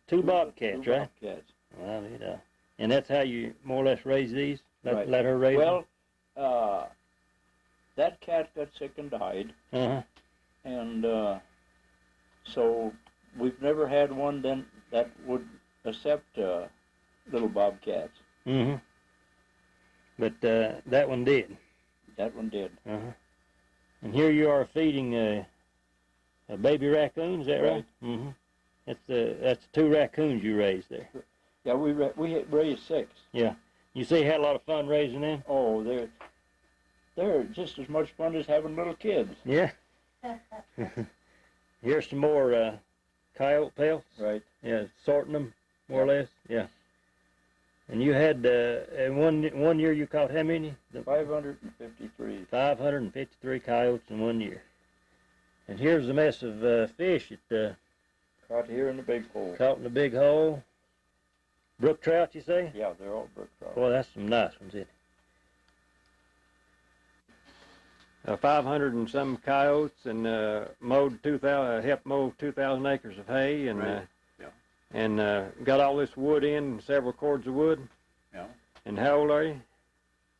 S2: 2 bobcats,
S1: two
S2: right?
S1: Bobcats.
S2: Well, and that's how you more or less raise these.
S1: Right.
S2: Let her raise
S1: Well, that cat got sick and died,
S2: them.
S1: and so we've never had one then that would accept little bobcats.
S2: Mm-hmm. But that one did.
S1: That one did.
S2: And here you are feeding a baby raccoon. Is that right?
S1: Right.
S2: Mm-hmm. That's 2 raccoons you raised there.
S1: Yeah, we raised 6.
S2: You see, you had a lot of fun raising them.
S1: Oh, they're just as much fun as having little kids.
S2: Yeah. Here's some more coyote pelts.
S1: Right.
S2: Yeah, sorting them more or less. Yeah. And you had in one year you caught how many?
S1: 553.
S2: 553 coyotes in 1 year. And here's a mess of fish that
S1: Caught here in the big hole.
S2: caught in the big hole. Brook trout, you say?
S1: Yeah, they're all brook trout.
S2: Boy, that's some nice ones, isn't it? 500 and some coyotes, and helped mow 2,000 acres of hay, and
S1: Right. Yeah.
S2: and got all this wood in, several cords of wood.
S1: Yeah.
S2: And how old are you?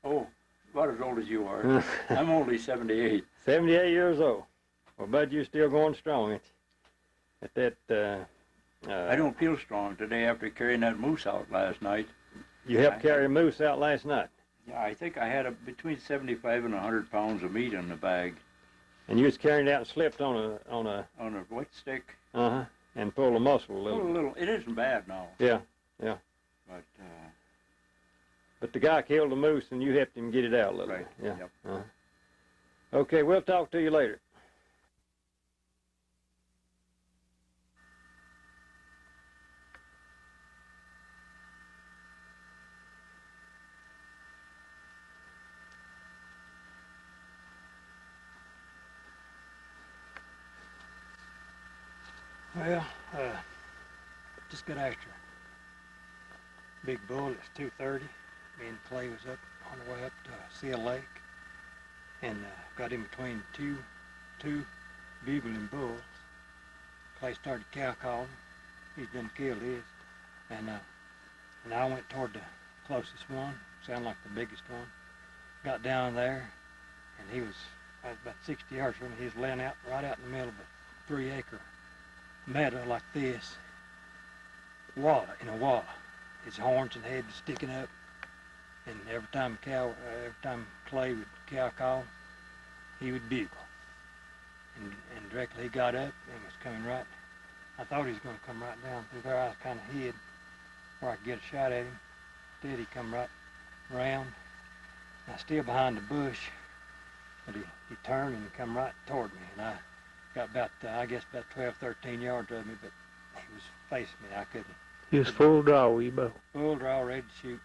S1: Oh, about as old as you are. I'm only 78.
S2: 78 years old. Well, bud, you're still going strong, ain't you? At that.
S1: I don't feel strong today after carrying that moose out last night.
S2: You helped carry a moose out last night.
S1: Yeah, I think I had between 75 and 100 pounds of meat in the bag.
S2: And you was carrying it out and slipped on a
S1: On a white stick.
S2: and pulled a muscle a
S1: A
S2: little.
S1: little. It isn't bad now.
S2: Yeah.
S1: But
S2: But the guy killed the moose and you helped him get it out a little.
S1: Right.
S2: bit. Yeah.
S1: Yep.
S2: Okay, we'll talk to you later.
S7: Well, just got after big bull. It's 2:30. Me and Clay was up on the way up to Seal Lake, and got in between two bugling bulls. Clay started cow calling. He's done killed his. And I went toward the closest one, sounded like the biggest one. Got down there, and I was about 60 yards from me. He was laying out right out in the middle of a 3-acre meadow like this, walla, in a walla. His horns and head was sticking up, and every time Clay would cow call, he would bugle. And directly he got up and was coming right. I thought he was going to come right down through there. I was kind of hid where I could get a shot at him. Instead, he come right around. I was still behind the bush, but he turned and come right toward me. And I got about, I guess, about 12, 13 yards of me, but he was facing me. I couldn't.
S6: He was full draw, were you, Bo?
S7: Full draw, ready to shoot.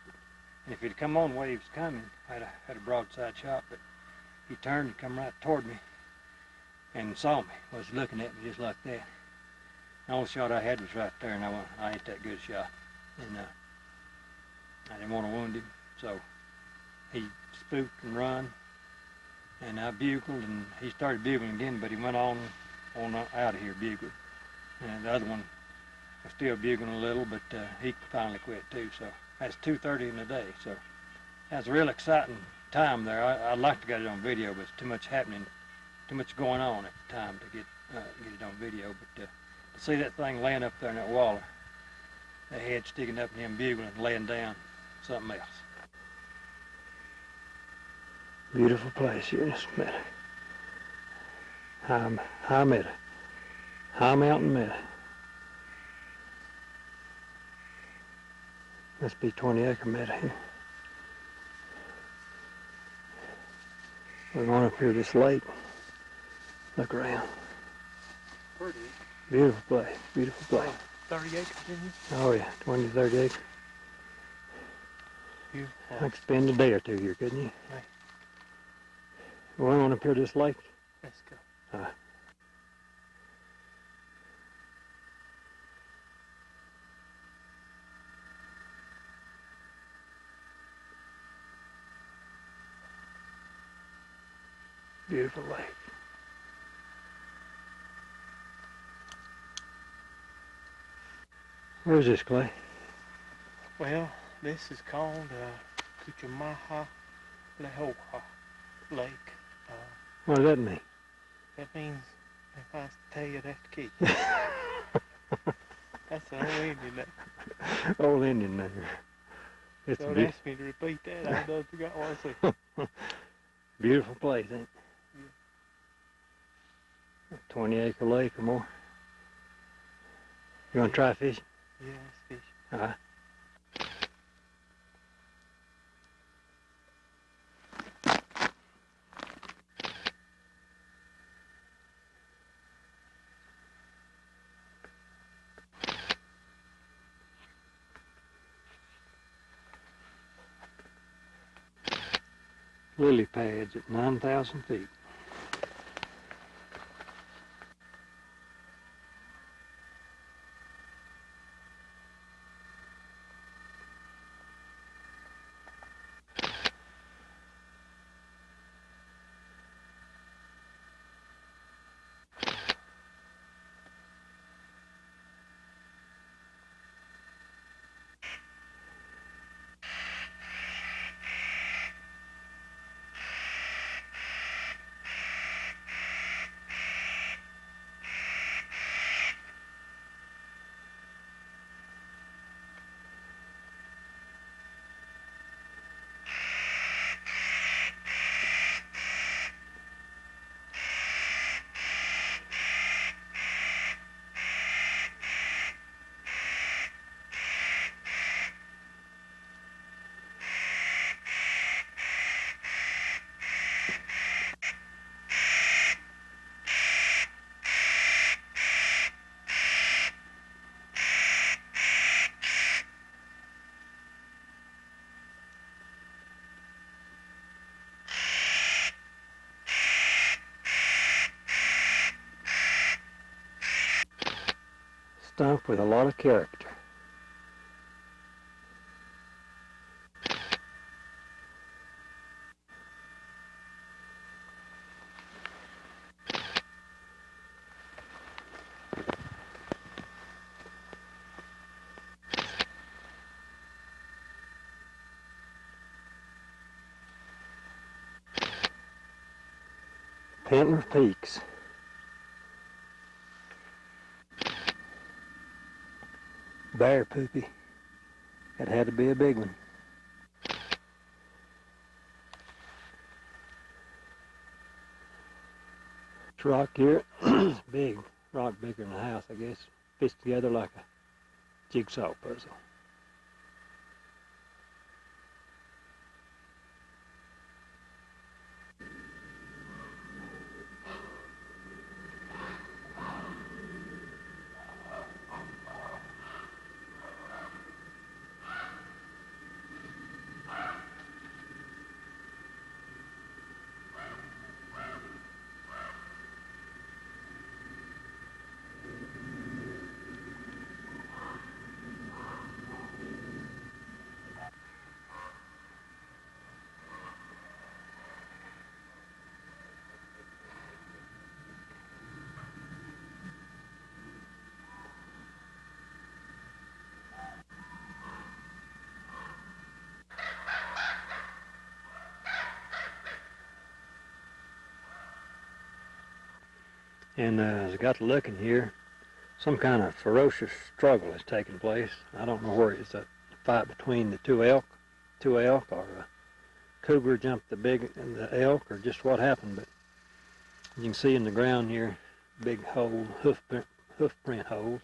S7: And if he'd come on the way he was coming, I'd have had a broadside shot, but he turned and come right toward me and saw me, was looking at me just like that. The only shot I had was right there, and I ain't that good a shot. And I didn't want to wound him, so he spooked and run, and I bugled, and he started bugling again, but he went on out of here bugling. And the other one was still bugling a little, but he finally quit too, so that's 2:30 in the day, so that's a real exciting time there. I'd like to get it on video, but it's too much happening, too much going on at the time to get it on video, but to see that thing laying up there in that waller, the head sticking up and him bugling, laying down, something else.
S6: Beautiful place here in this meadow. High meadow. High mountain meadow. Must be 20-acre meadow here. We're going up here to this lake. Look around.
S3: Pretty.
S6: Beautiful place. Beautiful place.
S3: 30 acres in here.
S6: Oh yeah, 20 to 30 acres.
S3: Beautiful.
S6: I could spend a day or two here, couldn't you?
S3: Right.
S6: We're going up here to this lake.
S3: Let's go.
S6: Beautiful lake. Where's this, Clay?
S3: Well, this is called Cuchamaha Lehoha Lake.
S6: What does that mean?
S3: That means if I tell you, that's the key. That's the only Indian name.
S6: Old Indian name. It's a
S3: Don't ask me to repeat that. I done forgot what I said.
S6: beautiful place, ain't it? 20-acre lake or more. You want to try fishing?
S3: Yeah, it's fish.
S6: Uh-huh. Lily pads at 9,000 feet. Stump with a lot of character.
S2: Pentler Peaks. Bear poopy. It had to be a big one. This rock here is big. Rock bigger than a house, I guess. Fits together like a jigsaw puzzle. And as I got to looking here, some kind of ferocious struggle is taking place. I don't know where it's a fight between the two elk, or a cougar jumped the elk, or just what happened. But you can see in the ground here, big hole, hoof print holes,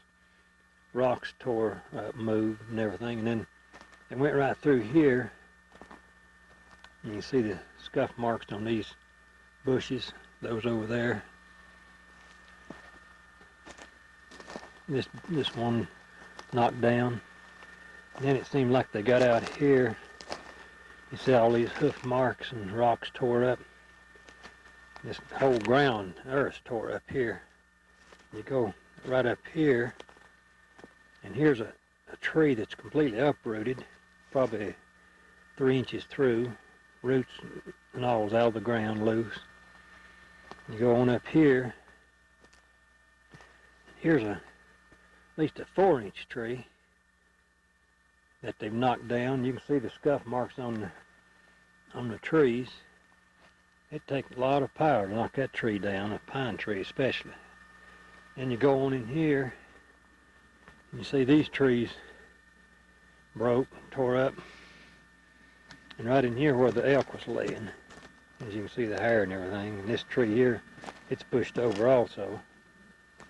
S2: rocks tore up, moved, and everything. And then they went right through here. You can see the scuff marks on these bushes, those over there. This one knocked down. And then it seemed like they got out here. You see all these hoof marks and rocks tore up. This whole ground, earth tore up here. You go right up here, and here's a tree that's completely uprooted, probably 3 inches through, roots and all's out of the ground loose. You go on up here, here's at least a 4-inch tree that they've knocked down. You can see the scuff marks on the trees. It takes a lot of power to knock that tree down, a pine tree especially. And you go on in here, and you see these trees broke, tore up, and right in here where the elk was laying, as you can see the hair and everything. And this tree here, it's pushed over also.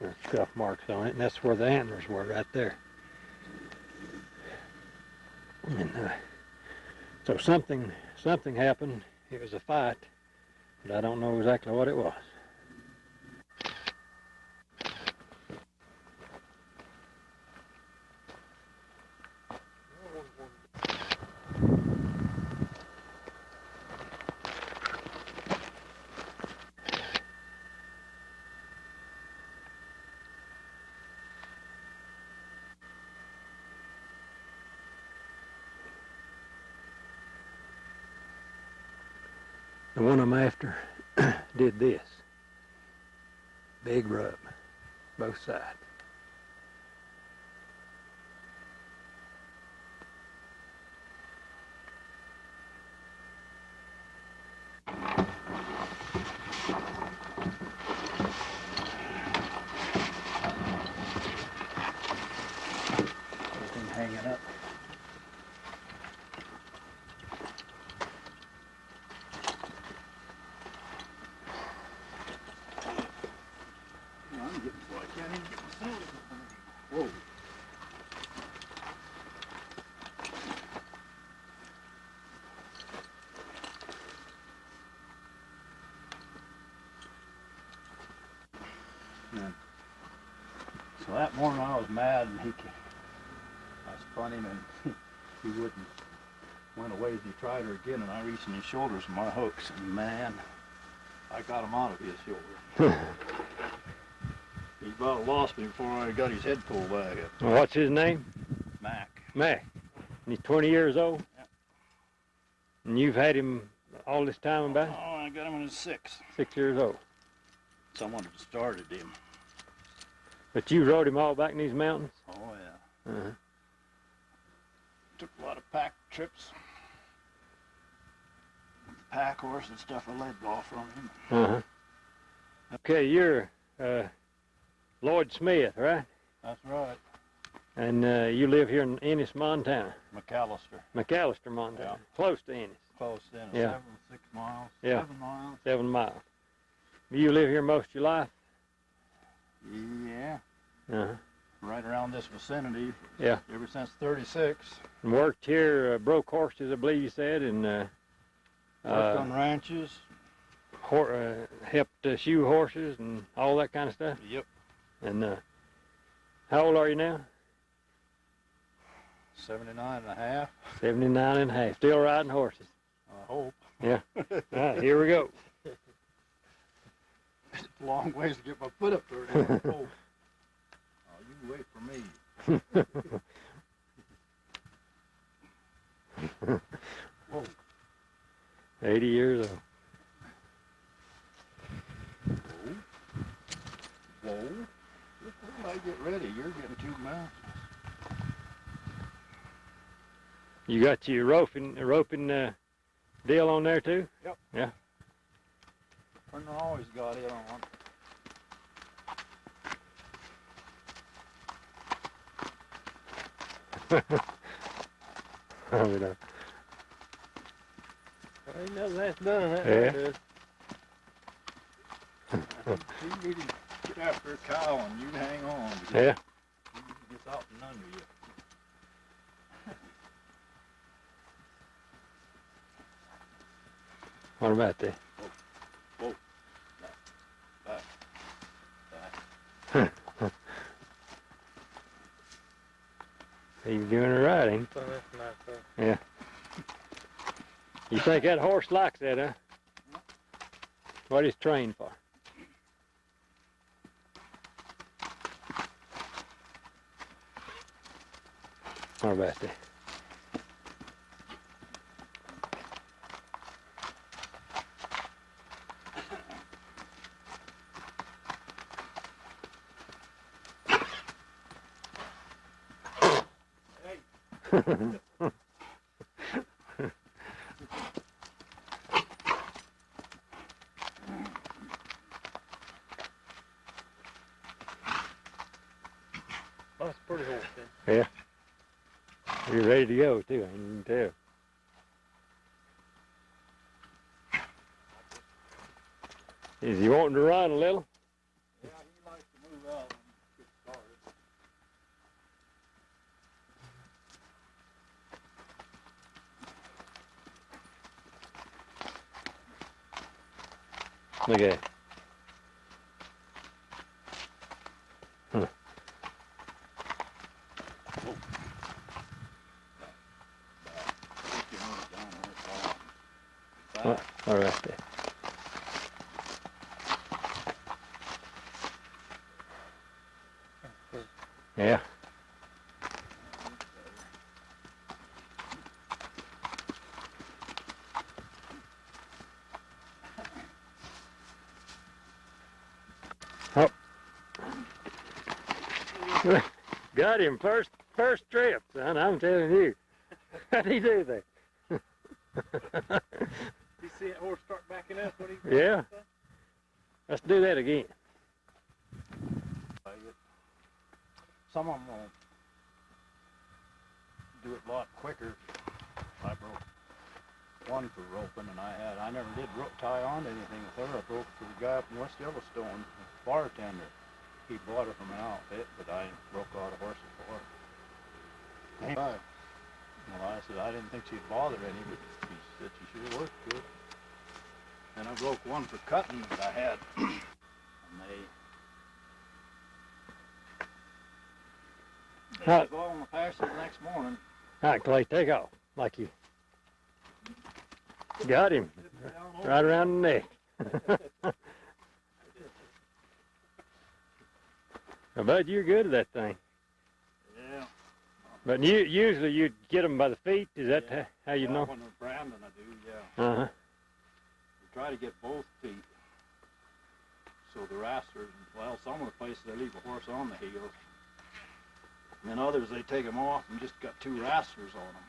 S2: There's scuff marks on it, and that's where the antlers were, right there. And so something happened. It was a fight, but I don't know exactly what it was. The one I'm after did this. Big rub, both sides. Everything hanging up.
S1: Whoa. So that morning I was mad, and I spun him, and he wouldn't. Went away as he tried her again, and I reached in his shoulders and my hooks, and man, I got him out of his shoulder. He about lost me before I got his head pulled back up.
S2: Well, what's his name?
S1: Mac.
S2: Mac. And he's 20 years old?
S1: Yep.
S2: And you've had him all this time about?
S1: Oh, I got him when he was 6.
S2: 6 years old.
S1: Someone had started him.
S2: But you rode him all back in these mountains?
S1: Oh, yeah.
S2: Uh-huh.
S1: Took a lot of pack trips. Pack horse and stuff, a lead ball from him.
S2: Uh-huh. Okay, you're Lloyd Smith, right?
S1: That's right.
S2: And you live here in Ennis, Montana.
S1: McAllister.
S2: McAllister, Montana. Close to Ennis.
S1: Close in.
S2: Yeah.
S1: 6 miles.
S2: Yeah.
S1: 7 miles.
S2: 7 miles. You live here most of your life?
S1: Yeah.
S2: Uh-huh.
S1: Right around this vicinity.
S2: Yeah.
S1: Ever since 36.
S2: And worked here, broke horses, I believe you said, and
S1: Worked on ranches.
S2: helped shoe horses and all that kind of stuff.
S1: Yep.
S2: And how old are you now?
S1: 79 and a half.
S2: 79 and a half. Still riding horses.
S1: I hope.
S2: Yeah. All right, here we go.
S1: It's a long ways to get my foot up there. Now. Oh, you wait for me. Whoa.
S2: 80 years old.
S1: Whoa. Everybody get ready. You're getting too mountainous.
S2: You got your roping deal on there too?
S1: Yep.
S2: Yeah.
S1: Turner always got it on.
S2: I mean,
S3: Ain't nothing that's done. That
S2: Yeah.
S3: does.
S1: You need to get after a cow and you hang on. Because
S2: yeah.
S1: he gets out and under you.
S2: What about that?
S1: Whoa. Back.
S2: He's doing it right, ain't
S3: So that's nice, though.
S2: he? Yeah. You think that horse likes that, huh? What he's trained for? What about that?
S3: That's a pretty horse, then.
S2: Yeah. You're ready to go too, I can tell. Is he wanting to run a little?
S1: Yeah, he likes to move out when he gets started.
S2: Look at it.
S1: Keep your nose down on his arm.
S2: What? All right there. Yeah. Oh. Got him first trip, son. I'm telling you. How'd he do that?
S3: You see that horse start backing up when he...
S2: Yeah. Let's do that again.
S1: Some of them will do it a lot quicker. I broke one for roping, and I never did tie on to anything with her. I broke for the guy from West Yellowstone, bartender. He bought her from an outfit, but I broke a lot of horses for her. Well, I said I didn't think she'd bother any, but she said she sure worked good. And I broke one for cutting that I had, and they go on the pasture the next morning.
S2: All right, Clay, take off. Like you. Got him. Right around the neck. I bet you're good at that thing.
S1: Yeah.
S2: But usually you get them by the feet. Is that how you know?
S1: When with Brandon, I do, yeah.
S2: Uh-huh.
S1: We try to get both feet. So the rasters, well, some of the places they leave a horse on the heels. And then others, they take them off and just got 2 rasters on them.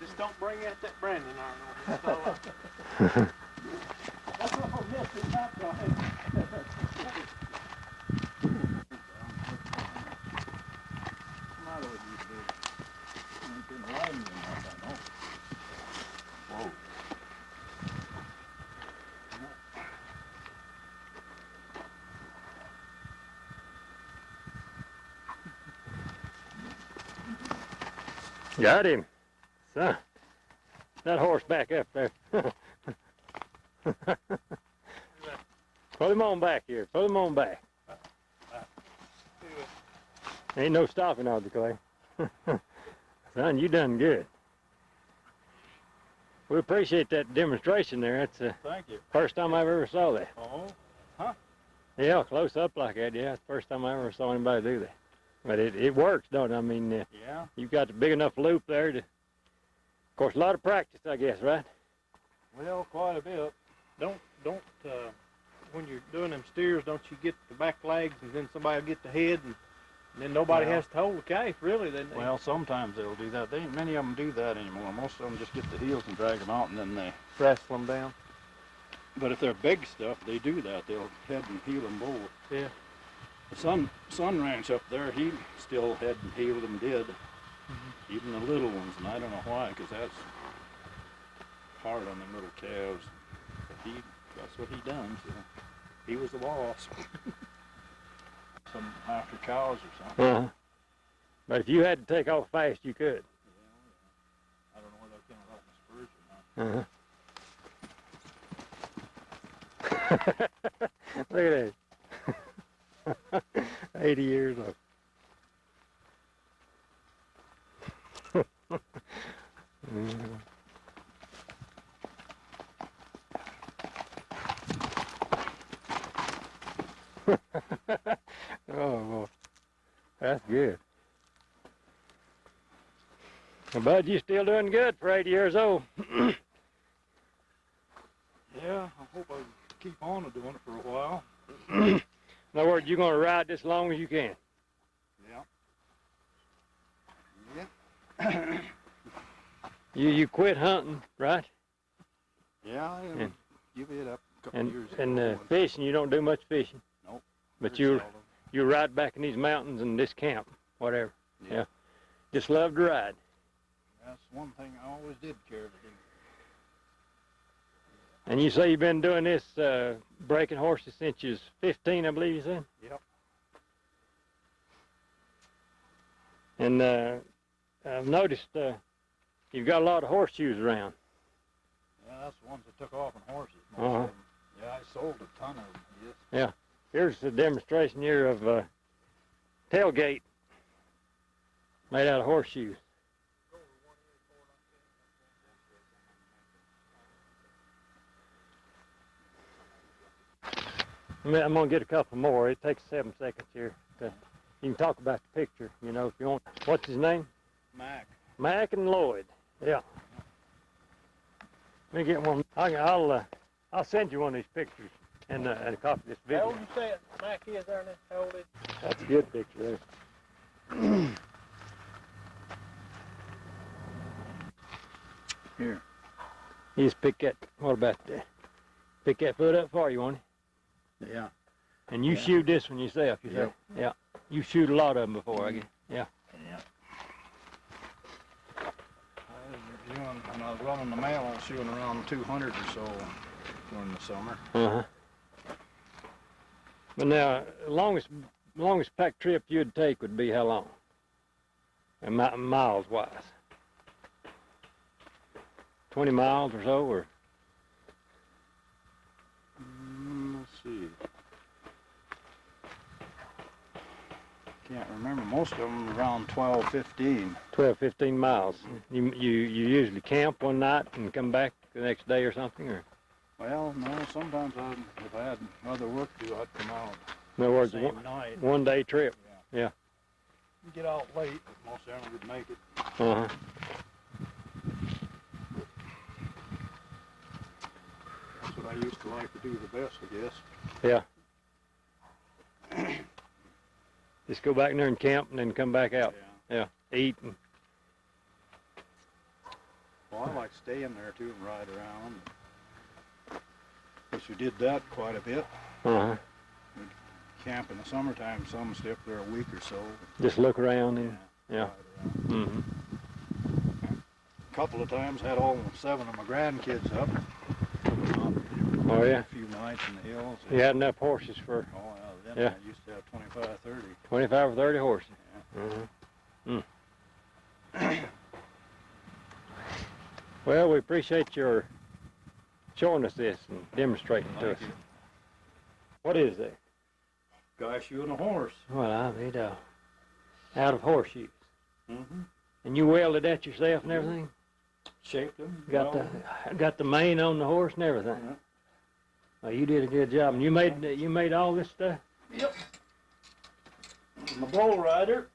S3: Just don't bring out that Brandon iron on me. That's what I missed in my drive.
S1: Whoa.
S2: Got him. Son, that horse back up there. Put him on back here. Put him on back. Ain't no stopping on you, Clay. Son, you done good. We appreciate that demonstration there. That's the
S3: Thank you.
S2: first time I've ever saw that.
S3: Oh,
S2: Yeah, close up like that. Yeah, it's the first time I ever saw anybody do that. But it works, don't it? I mean,
S3: yeah.
S2: you've got the big enough loop there to, of course, a lot of practice, I guess, right?
S3: Well, quite a bit. Don't, when you're doing them steers, don't you get the back legs and then somebody will get the head and then nobody
S1: Well-
S3: has to hold the calf, really. Then they,
S1: Well, sometimes they'll do that. They ain't many of them do that anymore. Most of them just get the heels and drag them out, and then they
S3: wrestle them down.
S1: But if they're big stuff, they do that. They'll head and heel them both.
S3: Yeah.
S1: The Sun Ranch up there, he still head and heeled them did. Even the little ones, and I don't know why, because that's hard on them little calves. But that's what he done, so he was the boss. Some after cows or something.
S2: Uh-huh. But if you had to take off fast, you could.
S1: I don't know whether I came off my spurs or not.
S2: Uh-huh. Look at that. 80 years old. Oh, boy. That's good. Well, Bud, you still doing good for 80 years old.
S1: Yeah, I hope I keep on doing it for a while.
S2: In other words, you're going to ride this long as you can.
S1: Yeah.
S2: You quit hunting, right?
S1: Yeah, I
S2: And-
S1: give it up a couple years ago.
S2: And fishing, you don't do much fishing.
S1: Nope.
S2: But
S1: Very
S2: you
S1: seldom.
S2: you ride back in these mountains and this camp, whatever. Yeah. Just love to ride.
S1: That's one thing I always did care to do.
S2: And you say you've been doing this breaking horses since you was 15, I believe you said?
S1: Yep.
S2: And I've noticed you've got a lot of horseshoes around.
S1: Yeah, that's the ones that took off on horses. Most
S2: Uh-huh.
S1: of 'em. Yeah, I sold a ton of them. Yes.
S2: Here's a demonstration here of tailgate made out of horseshoes. I'm gonna get a couple more. It takes 7 seconds here. You can talk about the picture, you know, if you want. What's his name?
S1: Mac.
S2: Mac and Lloyd. Yeah. Let me get one. I'll send you one of these pictures and a copy of this
S3: How
S2: video.
S3: old you say Mac is there now? How old is
S2: That's a good picture there.
S1: Here.
S2: You just pick that. What about that? Pick that foot up for you, want it?
S1: Yeah.
S2: And you shoot this one yourself. You say?
S1: Yep.
S2: Yeah. You shoot a lot of them before, I guess. Yeah.
S1: Yeah. When I was running the mail, I was shooting around 200 or so during the summer.
S2: Uh-huh. But now, longest pack trip you'd take would be how long? And miles wise? 20 miles or so, or?
S1: Let's see. Can't remember. Most of them around 12, 15.
S2: 12, 15 miles. You usually camp one night and come back the next day or something, or?
S1: Well, no, sometimes if I had other work to do, I'd come out
S2: In other words,
S1: same night.
S2: one day trip.
S1: You get out late, but most of them would make it.
S2: Uh-huh.
S1: That's what I used to like to do the best, I guess.
S2: Yeah. Just go back in there and camp and then come back out.
S1: Yeah.
S2: Yeah. Eat and
S9: Oh, I like staying there too and ride around. Of course, we did that quite a bit.
S2: Uh-huh.
S9: Camp in the summertime, some stay up there a week or so.
S2: Just look around and, yeah.
S9: Ride around.
S2: Mm-hmm.
S9: A couple of times had all 7 of my grandkids up.
S2: Oh, yeah.
S9: A few nights in the hills.
S2: You had enough horses for
S9: Oh, yeah. Then
S2: Yeah.
S9: I used to have 25, 30.
S2: 25 or 30 horses.
S9: Yeah.
S2: Well, we appreciate your showing us this and demonstrating to us.
S9: Thank you.
S2: What is that?
S9: Guy shoeing a horse.
S2: Well, I mean, out of horseshoes.
S9: Mm-hmm.
S2: And you welded that yourself and everything?
S9: Shaped them.
S2: Got the mane on the horse and everything.
S9: Yeah.
S2: Well, you did a good job. And you made all this stuff?
S9: Yep. I'm a bull rider.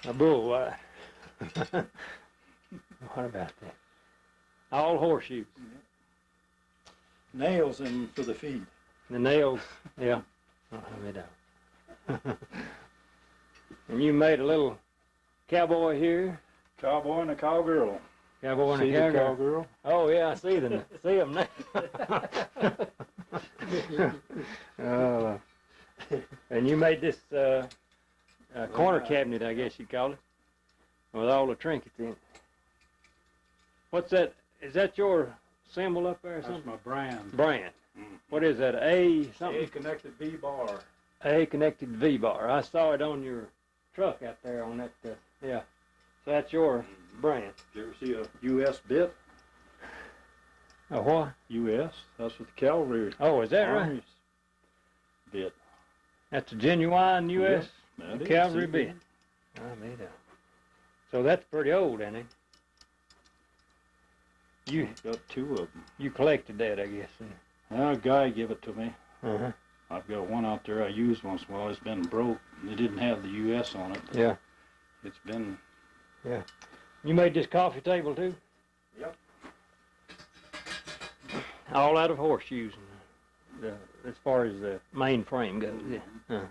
S2: A bull ride. What about that? All horseshoes.
S9: Nails in for the feet.
S2: The nails, yeah. Oh, I made out. And you made a little cowboy here.
S9: Cowboy and a cowgirl.
S2: Cowboy and
S9: See
S2: a
S9: the
S2: cowgirl.
S9: cowgirl?
S2: Oh yeah, I see them. See them now. And you made this corner cabinet, I guess you call it, with all the trinkets in it. What's that? Is that your symbol up there or
S9: That's
S2: something?
S9: my brand.
S2: Brand. What is that? A
S9: A
S2: something?
S9: connected V bar.
S2: A connected V bar. I saw it on your truck out there on that. Yeah. So that's your brand.
S9: Did you ever see a U.S. bit?
S2: A what?
S9: U.S. That's what the cavalry.
S2: Oh, is that right?
S9: Army's bit.
S2: That's a genuine U.S.
S9: That is,
S2: cavalry
S9: see?
S2: bit. I made out. So that's pretty old, isn't it? You
S9: Got 2 of them.
S2: you collected that, I guess.
S9: A guy gave it to me.
S2: Uh-huh.
S9: I've got one out there I used once in a while. It's been broke. It didn't have the U.S. on it.
S2: Yeah.
S9: It's been.
S2: You made this coffee table too?
S9: Yep.
S2: All out of horseshoes, as far as the main frame goes. Yeah. Uh-huh.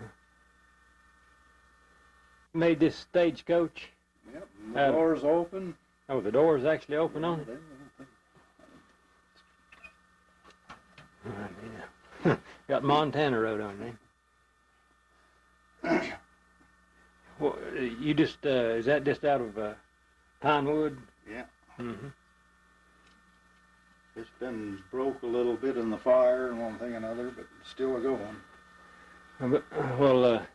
S2: Made this stagecoach.
S9: Yep. The door's open.
S2: Oh, the door is actually open on it. Yeah. Got Montana Road on there. Well, you just is that just out of pine wood?
S9: Yeah.
S2: Mm-hmm.
S9: It's been broke a little bit in the fire and one thing and another, but it's still a going.
S2: Well,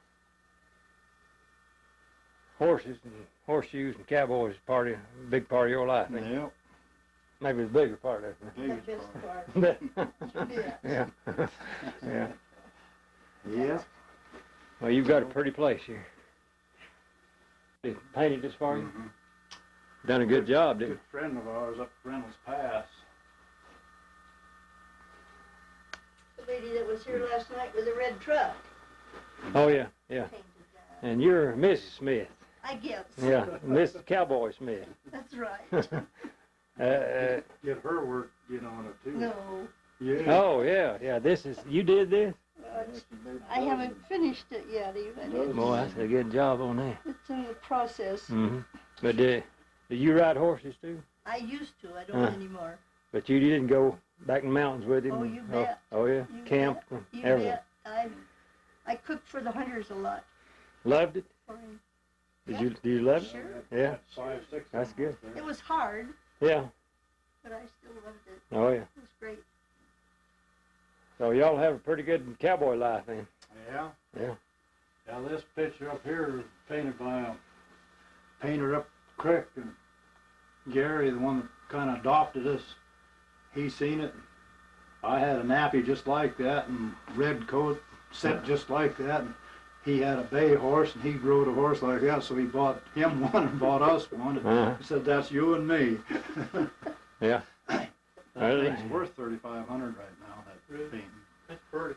S2: horses and horseshoes and cowboys is a big part of your life. Ain't it?
S9: Yep.
S2: Maybe the bigger part of it.
S9: Biggest part.
S2: Yeah. Yeah.
S9: Yeah.
S2: Well, you've got a pretty place here. They painted this for you?
S9: Mhm.
S2: Done a good job, didn't
S9: Good friend of ours up Reynolds Pass.
S5: The lady that was here last night with a red truck
S2: you? Oh, yeah, yeah.
S5: painted that.
S2: And you're Mrs. Smith.
S5: I guess.
S2: Yeah, Mrs. Cowboy Smith.
S5: That's right.
S9: Get her work, on it too.
S5: No,
S9: Yeah.
S2: Oh, yeah. This is, you did this?
S5: I haven't finished it yet even.
S2: Boy, that's a good job on that.
S5: It's in the process.
S2: Mm-hmm. But do you ride horses too?
S5: I used to, I don't anymore.
S2: But you didn't go back in the mountains with him?
S5: Oh, you bet.
S2: Oh, yeah?
S5: You
S2: Camped
S5: bet.
S2: and
S5: You
S2: everything?
S5: bet. I cooked for the hunters a lot.
S2: Loved it?
S5: For him.
S2: Did you love it?
S5: Sure.
S2: Yeah,
S9: 5'6".
S2: that's good.
S5: It was hard,
S2: Yeah,
S5: but I still loved it.
S2: oh yeah.
S5: It was great.
S2: So y'all have a pretty good cowboy life then?
S9: Yeah.
S2: Yeah.
S9: Now this picture up here is painted by a painter up the creek, and Gary, the one that kind of adopted us, he seen it. I had a nappy just like that and red coat set just like that. And he had a bay horse and he rode a horse like that, so he bought him one and bought us one.
S2: Uh-huh.
S9: He said, "That's you and me."
S2: Yeah.
S9: That thing's worth $3,500 right now, that painting.
S3: That's pretty.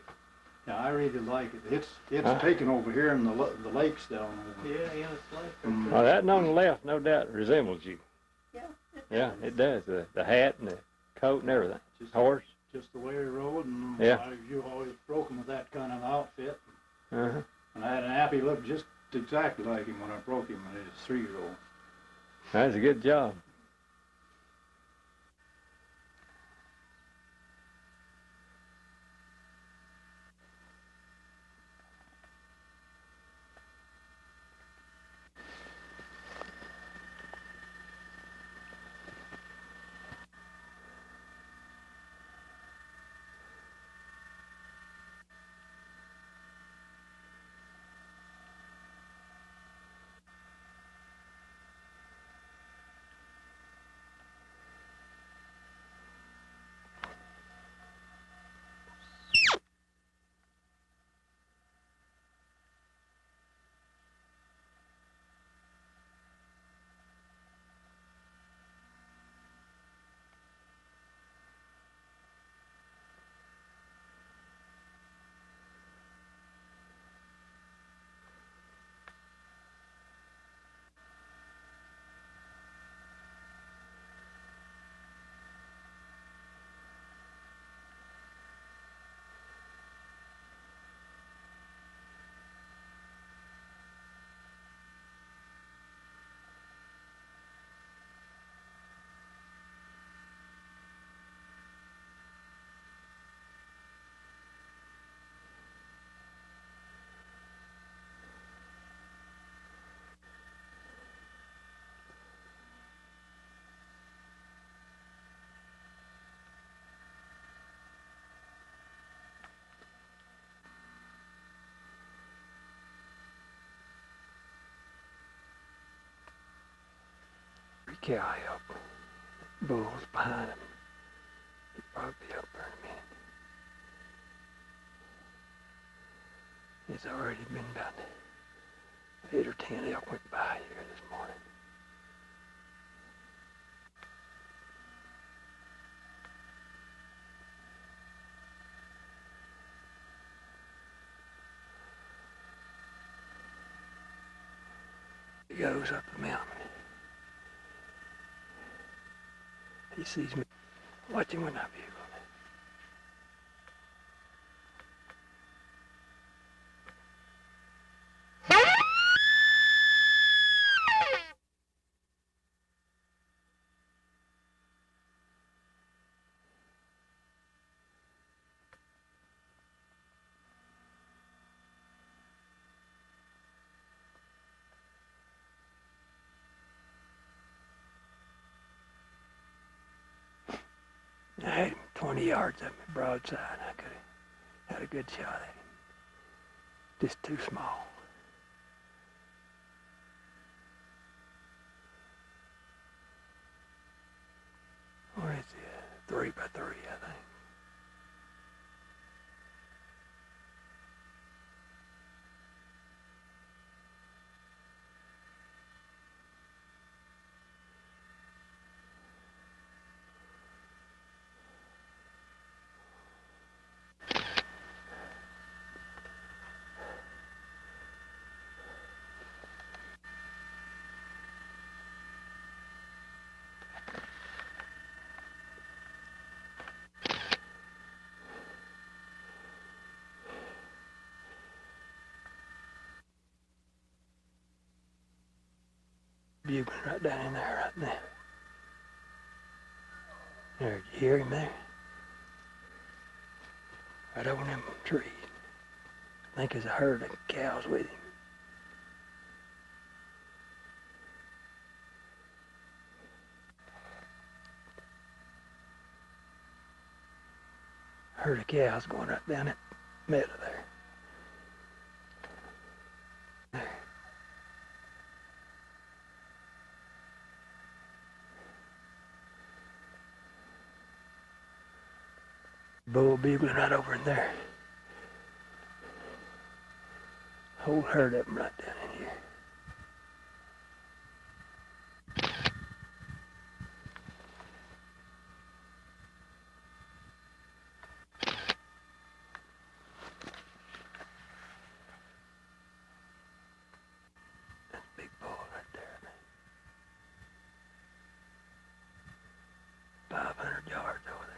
S9: Yeah, I really like it. It's
S2: Huh?
S9: taken over here in the lakes down over.
S3: Yeah, it's like.
S9: Mm.
S2: Well, that on the left, no doubt, resembles you.
S5: Yeah.
S2: Yeah, it does. The hat and the coat and everything.
S9: Just,
S2: Horse.
S9: just the way he rode, and
S2: Yeah.
S9: you always broke him with that kind of outfit.
S2: Uh-huh.
S9: And I had an appy look just exactly like him when I broke him when he was 3-year-old.
S2: That's a good job. Cow help. Bull's behind him. He'll probably be up there in a minute. It's already been about 8 or 10 elk went by here this morning. He goes up the mountain. He sees me. Watch him when I bugle. I had him 20 yards up my broadside. I could have had a good shot at him. Just too small. What is it? 3 by 3, I think. Bugling right down in there right now. There, did you hear him there? Right over them trees. I think there's a herd of cows with him. Herd of cows going right down that meadow there. Bull bugling right over in there. Whole herd of them right down in here. That's a big bull right there, man. 500 yards over there.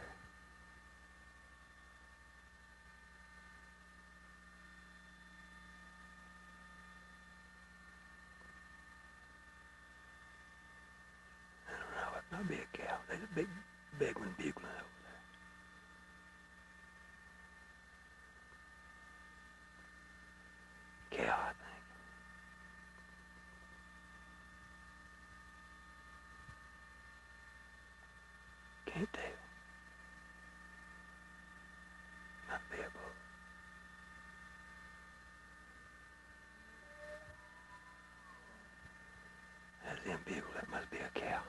S7: of them bugles. That must be a cow.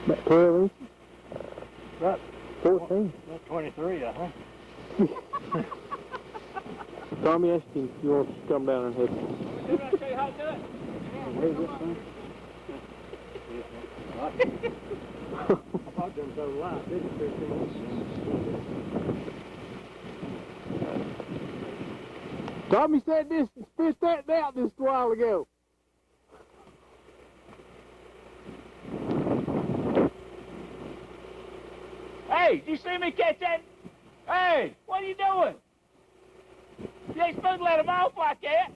S6: About 12 inches?
S2: About
S6: 14.
S2: about 23, I think.
S6: Tommy asked him if you want to come down and help him.
S3: Didn't I show you how to do it?
S2: Where's this thing? I thought them so light, didn't
S6: Tommy said this, fished that out just a while ago.
S8: Hey, did you see me catch that? Hey, what are you doing? You ain't supposed to let him off like that.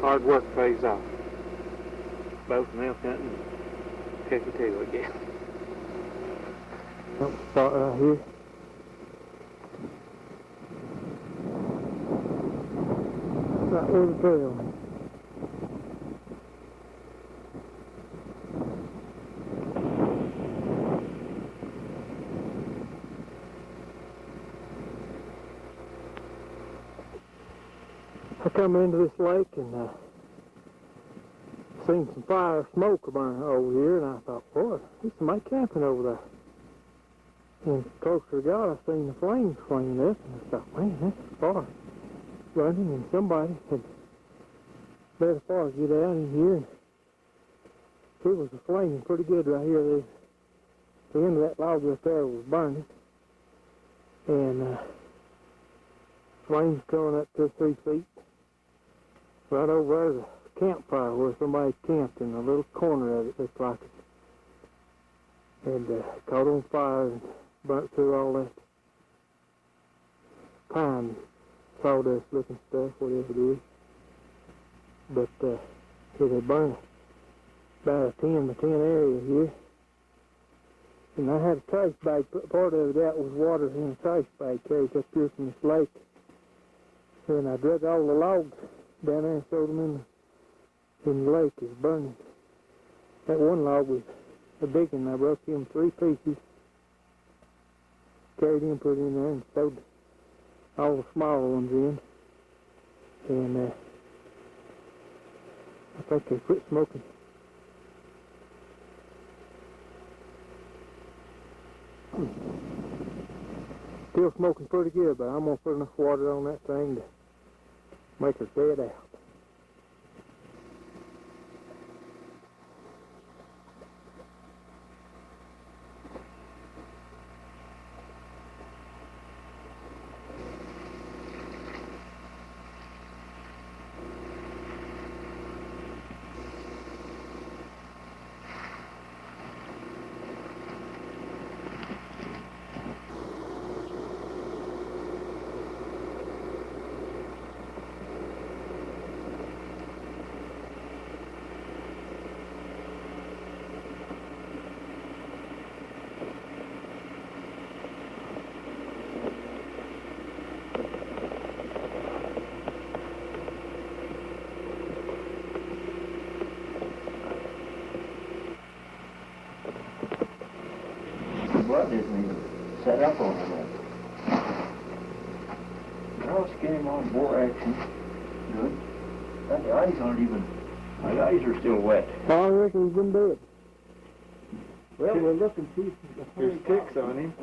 S2: Hard work pays off. Both in elk hunting and heavy tail again.
S6: Spot right here. Right where the trail is. I come into this lake and seen some fire smoke burning over here, and I thought, boy, there's somebody camping over there. And closer to God, I seen the flames flaming up, and I thought, man, that's a fire running, and somebody had let a fire get out in here, and it was flaming pretty good right here. The end of that log up there was burning, and flames coming up 2 or 3 feet. Right over there's a campfire where somebody camped in a little corner of it, looked like it. And caught on fire and burnt through all that pine, sawdust looking stuff, whatever it is. But it had burned about a 10 by 10 area here. And I had a trash bag, part of it out was water in a trash bag carried up here from this lake. And I dug all the logs down there and threw them in the lake is burning. That one log was a big one. I broke him 3 pieces, carried him, put it in there, and stowed all the smaller ones in. And I think they quit smoking. Still smoking pretty good, but I'm going to put enough water on that thing to make her dead out.
S1: Blood isn't even set up on him. Girls came on bore action. Good. And the eyes aren't even My eyes are still wet.
S6: I reckon he's been dead.
S1: Well, we're looking, see.
S6: There's ticks on him.